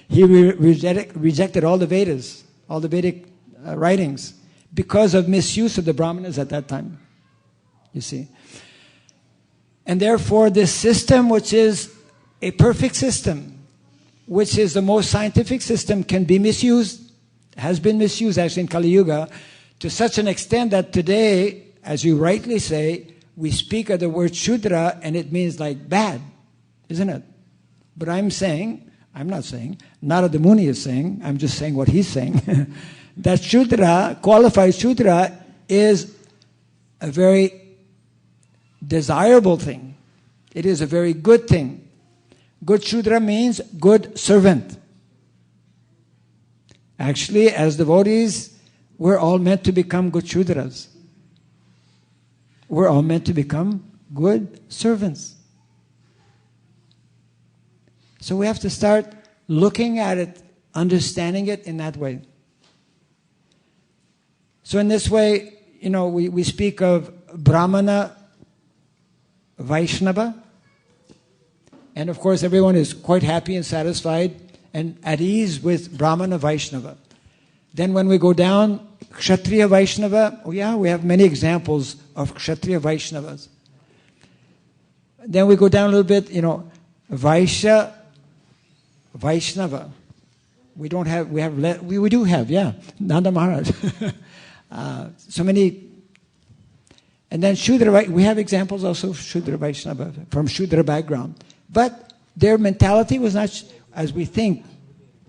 He rejected all the Vedas, all the Vedic writings, because of misuse of the Brahmanas at that time. You see. And therefore, this system, which is a perfect system, which is the most scientific system, can be misused, has been misused actually in Kali Yuga, to such an extent that today, as you rightly say, we speak of the word Shudra and it means like bad, isn't it? But I'm not saying, Narada Muni is saying, I'm just saying what he's saying, that Shudra, qualified Shudra, is a very desirable thing. It is a very good thing. Good Shudra means good servant. Actually, as devotees, we're all meant to become good Shudras. We're all meant to become good servants. So we have to start looking at it, understanding it in that way. So in this way, we speak of Brahmana, Vaishnava, And of course, everyone is quite happy and satisfied and at ease with Brahmana Vaishnava. Then when we go down, Kshatriya Vaishnava, oh yeah, we have many examples of Kshatriya Vaishnavas. Then we go down a little bit, Vaishya, Vaishnava. We do have, Nanda Maharaj. So many. And then Shudra, we have examples also of Shudra Vaishnava, from Shudra background. But their mentality was not, as we think,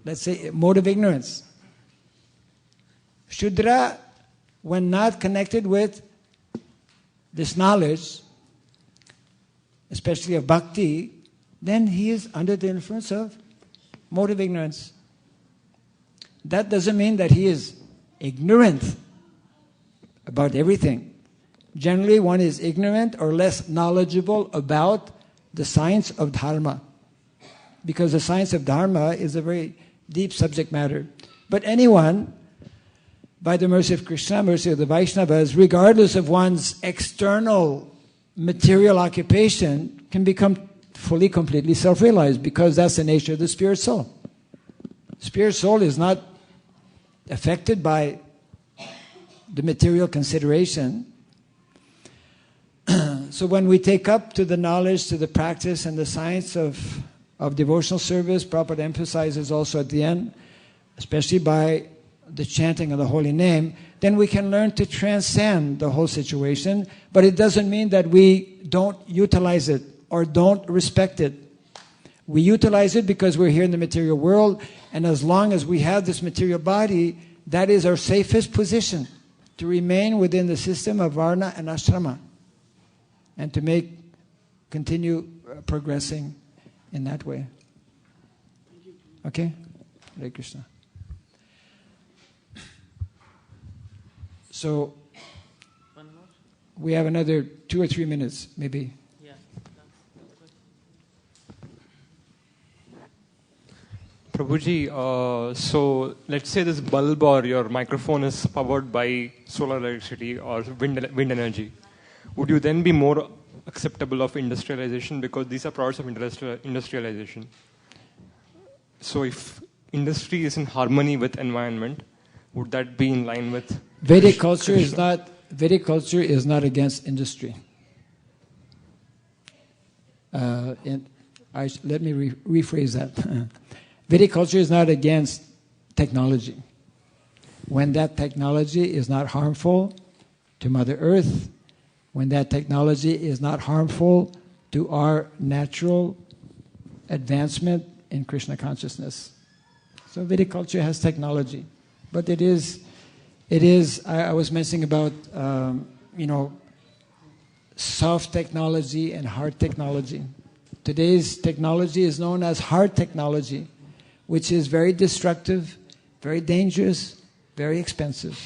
let's say, a mode of ignorance. Shudra, when not connected with this knowledge, especially of bhakti, then he is under the influence of mode of ignorance. That doesn't mean that he is ignorant about everything. Generally, one is ignorant or less knowledgeable about the science of dharma, because the science of dharma is a very deep subject matter. But anyone, by the mercy of Krishna, mercy of the Vaishnavas, regardless of one's external material occupation, can become fully, completely self-realized, because that's the nature of the spirit soul. Spirit soul is not affected by the material consideration. So when we take up to the knowledge, to the practice and the science of devotional service, Prabhupada emphasizes also at the end, especially by the chanting of the holy name, then we can learn to transcend the whole situation, but it doesn't mean that we don't utilize it or don't respect it. We utilize it because we're here in the material world, and as long as we have this material body, that is our safest position, to remain within the system of varna and ashrama, and to continue progressing in that way. Okay? Hare Krishna. So, we have another 2 or 3 minutes, maybe. Prabhuji, so let's say this bulb or your microphone is powered by solar electricity or wind energy. Would you then be more acceptable of industrialization, because these are products of industrialization? So if industry is in harmony with environment, would that be in line with Vedic culture is not against industry. Let me rephrase that. Vedic culture is not against technology. When that technology is not harmful to Mother Earth, when that technology is not harmful to our natural advancement in Krishna consciousness. So Vedic culture has technology, but it is. I was mentioning about soft technology and hard technology. Today's technology is known as hard technology, which is very destructive, very dangerous, very expensive,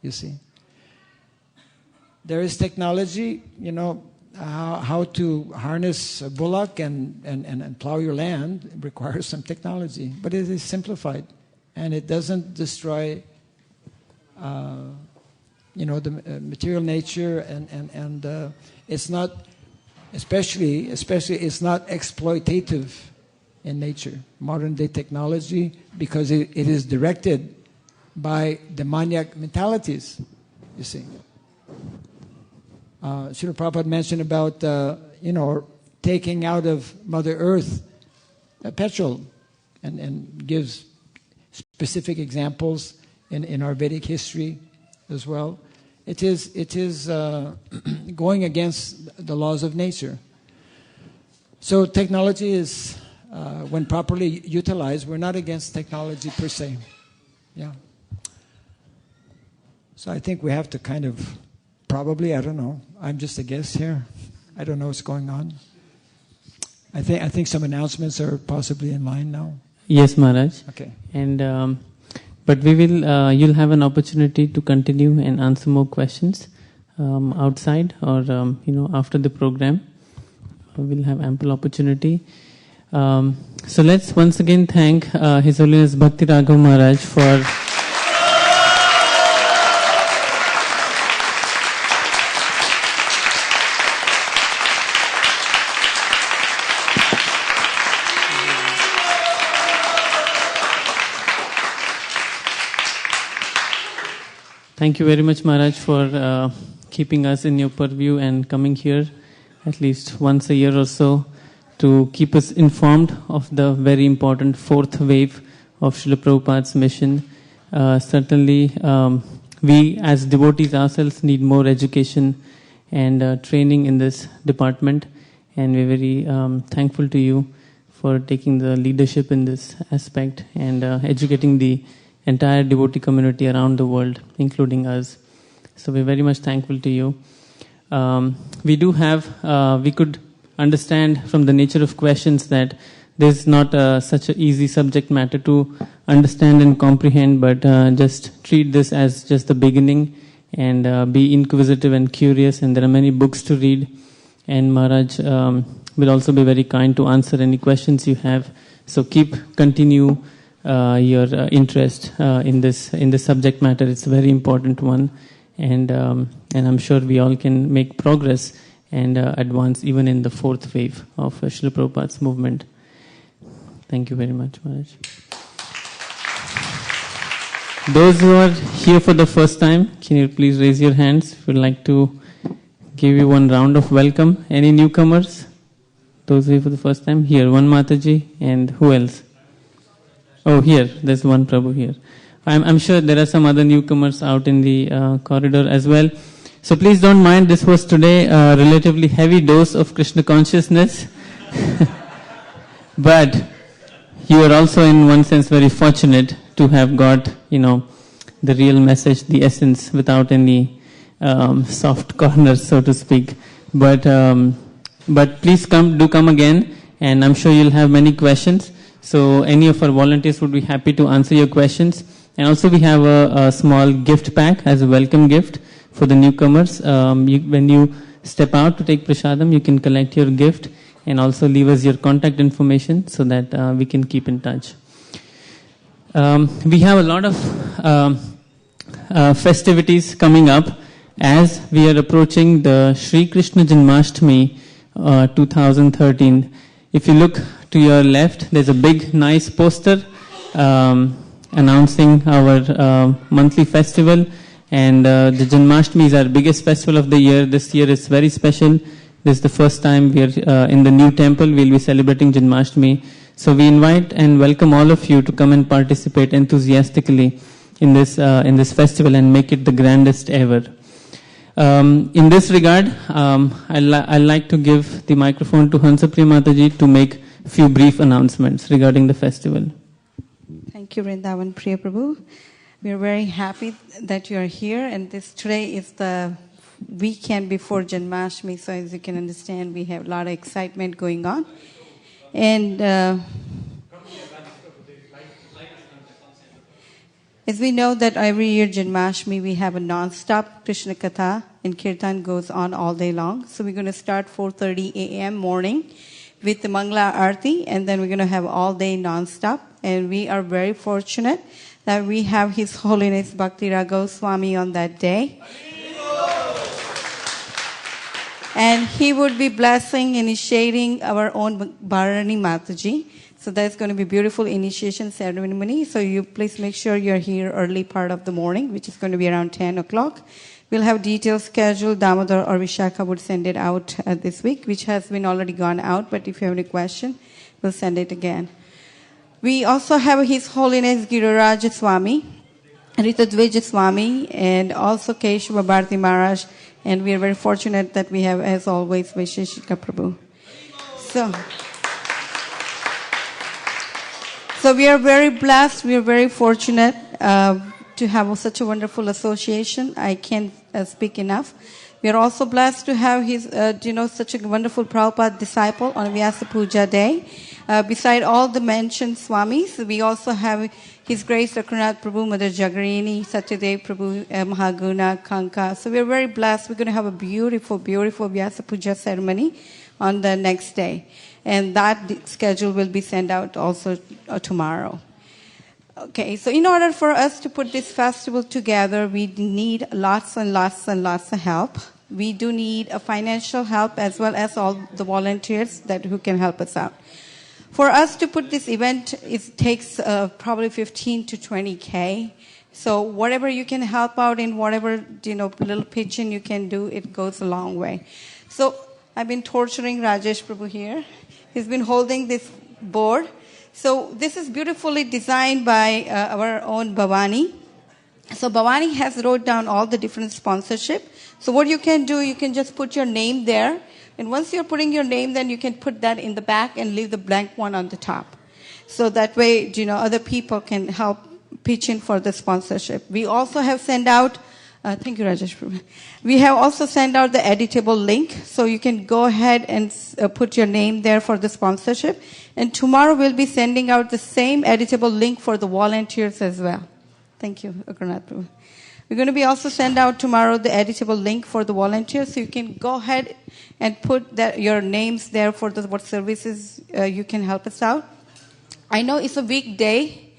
you see. There is technology, how to harness a bullock and plow your land. It requires some technology, but it is simplified, and it doesn't destroy the material nature, and it's not, especially it's not exploitative in nature. Modern day technology, because it is directed by demoniac mentalities, you see. Srila Prabhupada mentioned about, taking out of Mother Earth petrol, and gives specific examples in our Vedic history as well. It is going against the laws of nature. So technology is, when properly utilized, we're not against technology per se. Yeah. So I think we have to kind of, probably, I don't know, I'm just a guest here. I don't know what's going on. I think some announcements are possibly in line now. Yes, Maharaj. Okay. And but we will. You'll have an opportunity to continue and answer more questions outside, or after the program. We'll have ample opportunity. So let's once again thank His Holiness Bhakti Raghava Maharaj for Thank you very much, Maharaj, for keeping us in your purview and coming here at least once a year or so to keep us informed of the very important fourth wave of Srila Prabhupada's mission. Certainly, we as devotees ourselves need more education and training in this department, and we're very thankful to you for taking the leadership in this aspect and educating the entire devotee community around the world, including us. So we're very much thankful to you. We could understand from the nature of questions that this is not such an easy subject matter to understand and comprehend, but just treat this as just the beginning and be inquisitive and curious. And there are many books to read, and Maharaj will also be very kind to answer any questions you have. So continue your interest in this subject matter. It's a very important one, and I'm sure we all can make progress and advance even in the fourth wave of Srila Prabhupada's movement. Thank you very much, Maharaj. Those who are here for the first time, can you please raise your hands? We'd like to give you one round of welcome. Any newcomers? Those here for the first time? Here, one Mataji, and who else? Oh, here, there's one Prabhu here. I'm sure there are some other newcomers out in the corridor as well. So please don't mind, this was today a relatively heavy dose of Krishna consciousness. But you are also in one sense very fortunate to have got, the real message, the essence, without any soft corners, so to speak. But please do come again, and I'm sure you'll have many questions. So any of our volunteers would be happy to answer your questions. And also we have a small gift pack as a welcome gift for the newcomers. When you step out to take prasadam, you can collect your gift and also leave us your contact information so that we can keep in touch. We have a lot of festivities coming up as we are approaching the Sri Krishna Janmashtami 2013. If you look to your left, there's a big, nice poster announcing our monthly festival. And the Janmashtami is our biggest festival of the year. This year is very special. This is the first time we are in the new temple. We'll be celebrating Janmashtami. So we invite and welcome all of you to come and participate enthusiastically in this festival and make it the grandest ever. In this regard, I'd like to give the microphone to Hansapriya Mataji to make a few brief announcements regarding the festival. Thank you, Vrindavan Priya Prabhu. We are very happy that you are here, and today is the weekend before Janmashtami, so as you can understand, we have a lot of excitement going on. And as we know that every year Janmashtami we have a non-stop Krishna Katha, and Kirtan goes on all day long. So we're going to start 4:30 a.m. morning with the Mangala Arati, and then we're going to have all day non-stop. And we are very fortunate that we have His Holiness Bhakti Raghava Swami on that day. And he would be blessing, initiating our own Bharani Mataji. So that's going to be a beautiful initiation ceremony. So you please make sure you're here early part of the morning, which is going to be around 10 o'clock. We'll have details scheduled. Damodar or Vishakha would send it out this week, which has been already gone out. But if you have any question, we'll send it again. We also have His Holiness Giriraj Swami, Ritadvij Swami, and also Keshava Bharati Maharaj. And we are very fortunate that we have, as always, Vaisheshika Prabhu. So we are very blessed. We are very fortunate to have such a wonderful association. I can't speak enough. We are also blessed to have his, such a wonderful Prabhupada disciple on Vyasa Puja Day. Beside all the mentioned Swamis, we also have His Grace Raghunatha Prabhu, Mother Jagarini, Satyadev Prabhu, Mahaguna, Kanka. So we are very blessed. We're going to have a beautiful, beautiful Vyasa Puja ceremony on the next day. And that schedule will be sent out also tomorrow. Okay, so in order for us to put this festival together, we need lots and lots and lots of help. We do need a financial help as well as all the volunteers who can help us out. For us to put this event, it takes probably 15 to 20K. So whatever you can help out in, whatever, little pitching you can do, it goes a long way. So I've been torturing Rajesh Prabhu here. He's been holding this board. So this is beautifully designed by our own Bhavani. So Bhavani has wrote down all the different sponsorship. So what you can do, you can just put your name there. And once you're putting your name, then you can put that in the back and leave the blank one on the top. So that way, other people can help pitch in for the sponsorship. We also have sent out, thank you, Rajesh. We have also sent out the editable link. So you can go ahead and put your name there for the sponsorship. And tomorrow we'll be sending out the same editable link for the volunteers as well. Thank you, Agarnath Prabhu. We're going to be also send out tomorrow the editable link for the volunteers. So you can go ahead and put your names there for what services you can help us out. I know it's a weekday,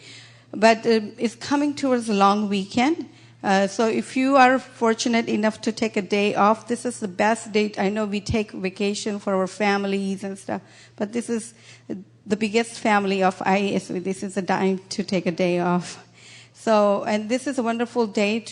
but it's coming towards a long weekend. So if you are fortunate enough to take a day off, this is the best date. I know we take vacation for our families and stuff, but this is the biggest family of ISV. This is a time to take a day off. So, and this is a wonderful day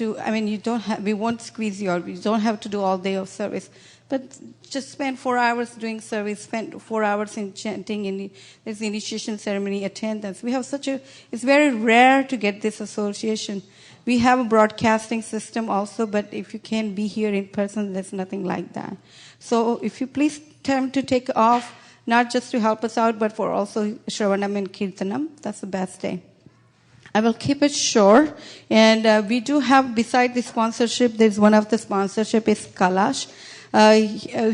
we won't squeeze you out. You don't have to do all day of service. But just spend 4 hours doing service, spend 4 hours in chanting, there's the initiation ceremony, attendance. We have it's very rare to get this association. We have a broadcasting system also, but if you can't be here in person, there's nothing like that. So if you please attempt to take off, not just to help us out, but for also Shravanam and Kirtanam, that's the best day. I will keep it short. And we do have, beside the sponsorship, there's one of the sponsorship is Kalash.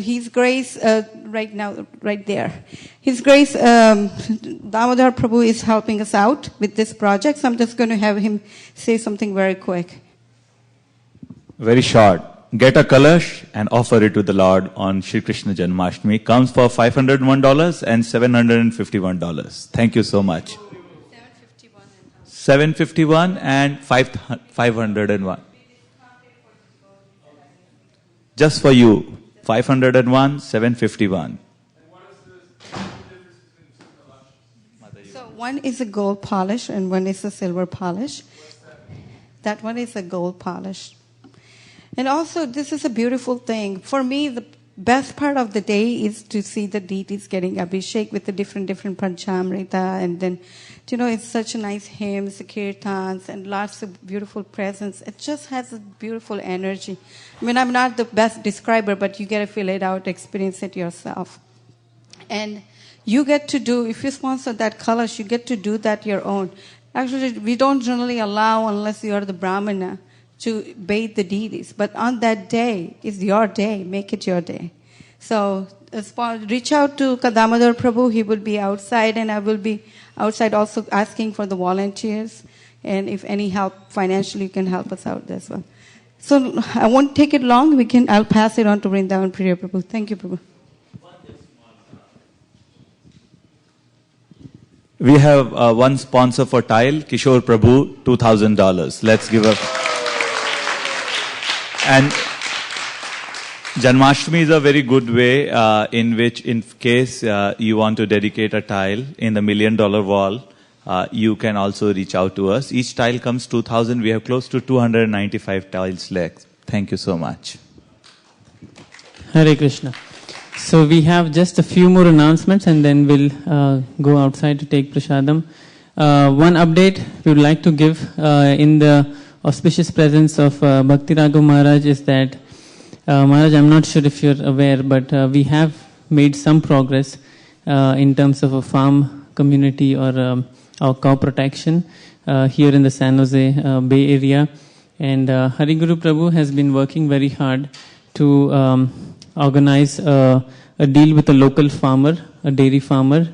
His Grace, right now, right there. His Grace, Damodar Prabhu is helping us out with this project. So I'm just going to have him say something very quick. Very short. Get a kalash and offer it to the Lord on Shri Krishna Janmashtami. Comes for $501 and $751. Thank you so much. $751 and $501. Just for you, $501, $751. So one is a gold polish and one is a silver polish. That one is a gold polish. And also, this is a beautiful thing. For me, the best part of the day is to see the deities getting abhishek with the different Panchamrita, and then, it's such a nice hymns, kirtans, and lots of beautiful presence. It just has a beautiful energy. I'm not the best describer, but you get to feel it out, experience it yourself. And you get to do, if you sponsor that kalash, you get to do that your own. Actually, we don't generally allow, unless you are the Brahmana, to bathe the deities. But on that day, it's your day. Make it your day. So reach out to Damodar Prabhu. He will be outside, and I will be outside also asking for the volunteers. And if any help financially, you can help us out as well. So I won't take it long. I'll pass it on to Vrindavan Priya Prabhu. Thank you, Prabhu. We have one sponsor for tile, Kishore Prabhu, $2,000. Let's give up. And Janmashtami is a very good way in which, in case you want to dedicate a tile in the $1 million wall, you can also reach out to us. Each tile comes $2,000. We have close to 295 tiles left. Thank you so much. Hare Krishna. So we have just a few more announcements, and then we'll go outside to take prasadam. One update we would like to give in the auspicious presence of Bhakti Raghava Maharaj is that, Maharaj, I'm not sure if you're aware, but we have made some progress in terms of a farm community or our cow protection here in the San Jose Bay Area. And Hari Guru Prabhu has been working very hard to organize a deal with a local farmer, a dairy farmer,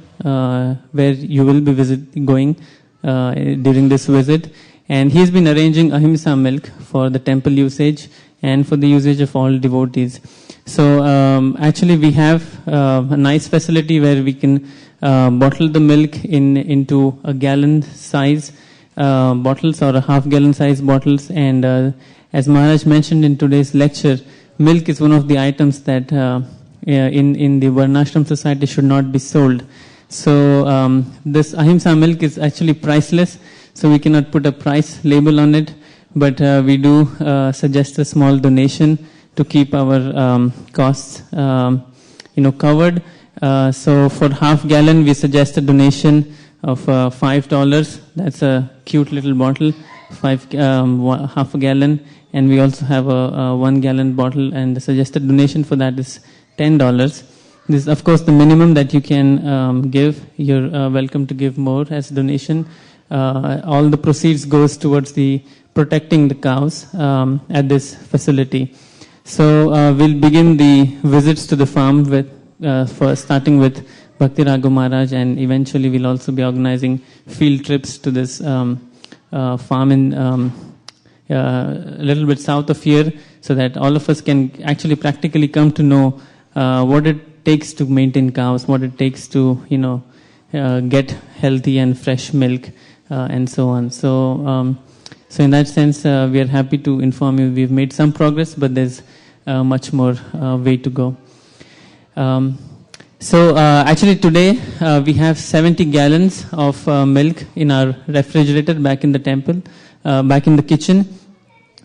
where you will be going during this visit. And he has been arranging ahimsa milk for the temple usage and for the usage of all devotees. So actually we have a nice facility where we can bottle the milk into a gallon size bottles or a half gallon size bottles. And as Maharaj mentioned in today's lecture, milk is one of the items that in the Varnashram society should not be sold. So this ahimsa milk is actually priceless. So we cannot put a price label on it. but we do suggest a small donation to keep our costs, covered. So for half gallon, we suggest a donation of $5. That's a cute little bottle, half a gallon. And we also have a 1 gallon bottle, and the suggested donation for that is $10. This is, of course, the minimum that you can give. You're welcome to give more as a donation. All the proceeds goes towards the protecting the cows at this facility. So we'll begin the visits to the farm with starting with Bhakti Raghava Maharaj, and eventually we'll also be organizing field trips to this farm in a little bit south of here, so that all of us can actually practically come to know what it takes to maintain cows, what it takes to get healthy and fresh milk, and so on. So in that sense, we are happy to inform you we've made some progress, but there's much more way to go. So actually today we have 70 gallons of milk in our refrigerator back in the temple, back in the kitchen,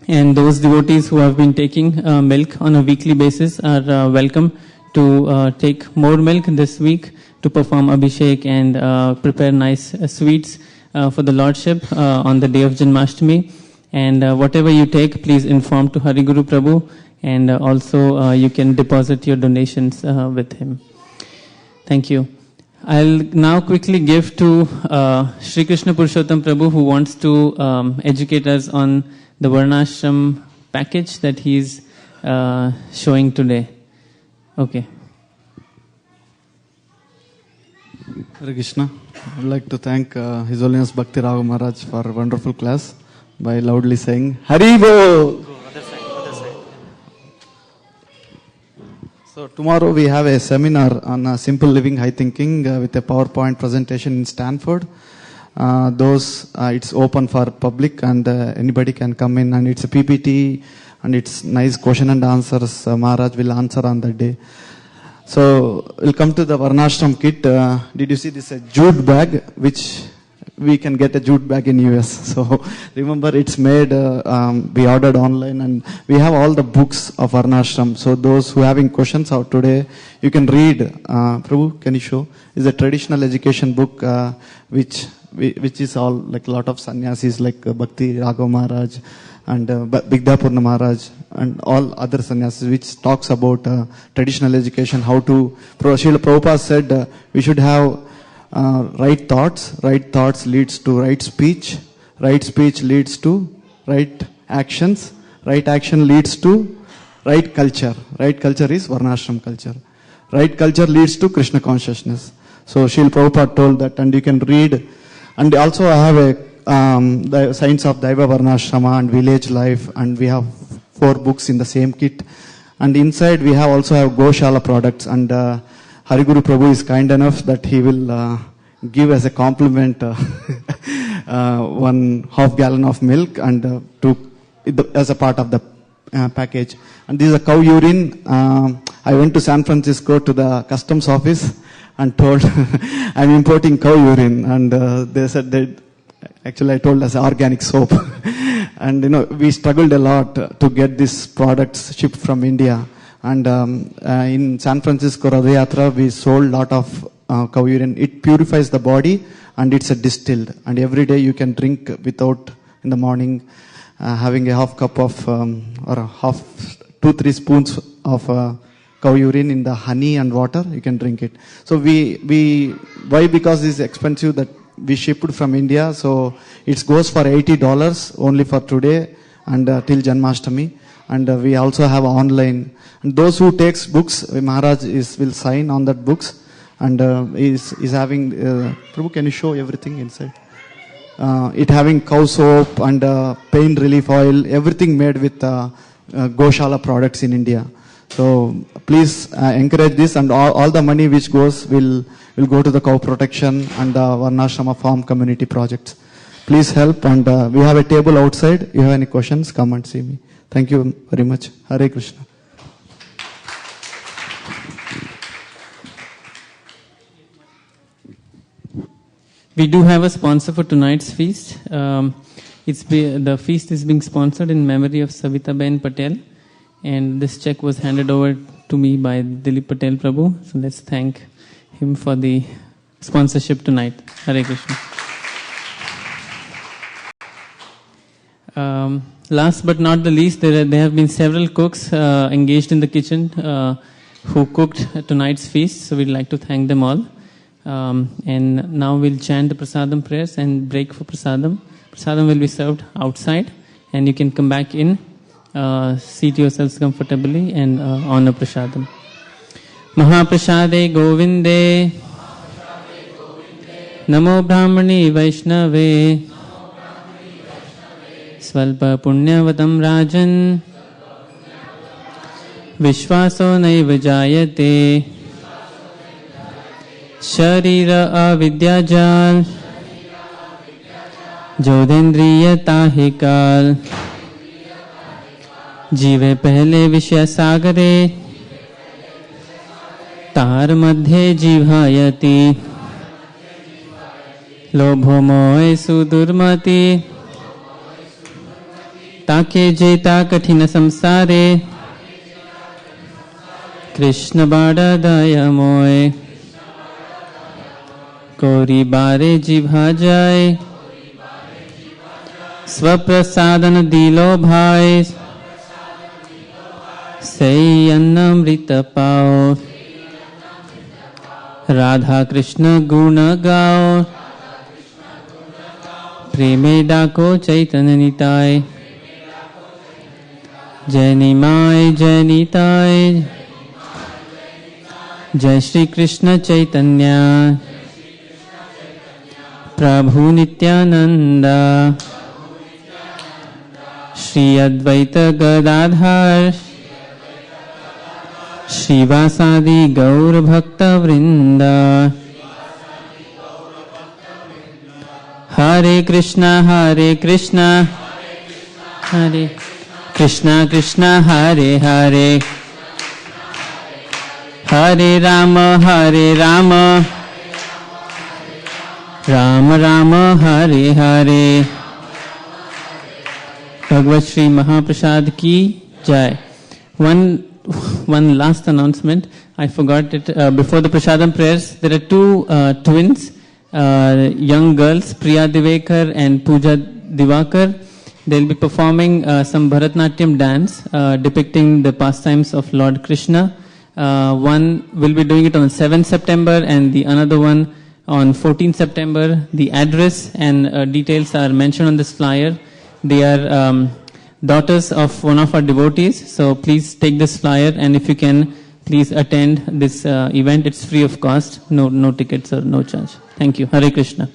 and those devotees who have been taking milk on a weekly basis are welcome to take more milk this week to perform abhishek and prepare nice sweets for the Lordship on the day of Janmashtami. And whatever you take, please inform to Hari Guru Prabhu, and also you can deposit your donations with him. Thank you. I'll now quickly give to Sri Krishna Purushottam Prabhu, who wants to educate us on the varnashram package that he's showing today. Okay. Hare Krishna. I would like to thank His Holiness Bhakti Raghava Maharaj for a wonderful class by loudly saying Hari Bol. So tomorrow we have a seminar on simple living, high thinking with a PowerPoint presentation in Stanford. It's open for public, and anybody can come in, and it's a PPT, and it's nice question and answers. Maharaj will answer on that day. So we'll come to the Varnashram kit. Did you see this jute bag, which we can get a jute bag in US. So remember, it's made, we ordered online, and we have all the books of Varnashram. So those who are having questions out today, you can read. Prabhu, can you show? It's a traditional education book, which is all like a lot of sannyasis like Bhakti Raghava Maharaj and Bigdapurna Maharaj and all other sannyasis, which talks about traditional education, how to. Srila Prabhupada said we should have right thoughts leads to right speech leads to right actions, right action leads to right culture is Varnashram culture, right culture leads to Krishna consciousness. So Srila Prabhupada told that, and you can read. And also I have the Science of Daiva Varnasrama and Village Life, and we have 4 books in the same kit. And inside we also have Goshala products, and Hari Guru Prabhu is kind enough that he will give as a compliment 1/2 gallon of milk and as a part of the package. And this is a cow urine. I went to San Francisco to the customs office and told I'm importing cow urine, and they said actually I told as organic soap. And we struggled a lot to get these products shipped from India. And in San Francisco Radhayatra, we sold a lot of cow urine. It purifies the body, and it's a distilled. And every day you can drink without, in the morning, having a half cup of, or 2-3 spoons of cow urine in the honey and water, you can drink it. So why? Because it's expensive, that we shipped from India. So it goes for $80 only for today and till Janmashtami. And we also have online. And those who takes books, Maharaj will sign on that books. And is having, Prabhu, can you show everything inside? It having cow soap and pain relief oil, everything made with Goshala products in India. So please encourage this, and all the money which goes will go to the cow protection and the Varnashrama farm community projects. Please help, and we have a table outside. If you have any questions, come and see me. Thank you very much. Hare Krishna. We do have a sponsor for tonight's feast. The feast is being sponsored in memory of Savita Ben Patel, and this check was handed over to me by Dilip Patel Prabhu. So let's thank him for the sponsorship tonight. Hare Krishna. Last but not the least, there have been several cooks engaged in the kitchen who cooked tonight's feast. So we'd like to thank them all. And now we'll chant the prasadam prayers and break for prasadam. Prasadam will be served outside, and you can come back in, seat yourselves comfortably, and honor prasadam. Mahaprasade Govinde, Namo Brahmani Vaishnave, Svalpa Punyavatam Rajan, Vishwaso Naiva Jayate, Sharira Avidyajal, Jodhendriya Tahikal, Jive Pehle Vishya Sagare, Tar Madhye Jivhayati, Lobho Moy Sudurmati, Take Jeta Kathina Samsare, Krishna Bada Daya Moy, Kori Bare Jivha Jai, Swaprasadana Dilo Bhai, Sei Annamrita Pao, Radha Krishna Guna Gao, Preme Dako Chaitanya Nitai, Jai Nimai Jai Nitai, Jai Shri Krishna Chaitanya, Prabhu Nityananda, Shri Advaita Gadadhar, Shri Vasadi Gaur Bhakta Vrinda, Hare Krishna Hare Krishna, Hare Krishna Krishna Hare Hare, Hare Rama Hare Rama, Rama Rama Hare Hare. Bhagavad Shri Mahaprasad ki Jai. One last announcement. I forgot it. Before the Prasadam prayers, there are two twins, young girls, Priya Divekar and Pooja Divakar. They'll be performing some Bharatnatyam dance depicting the pastimes of Lord Krishna. One will be doing it on 7th September and the another one on 14th September. The address and details are mentioned on this flyer. They are daughters of one of our devotees. So please take this flyer, and if you can, please attend this event. It's free of cost. No tickets or no charge. Thank you. Hare Krishna.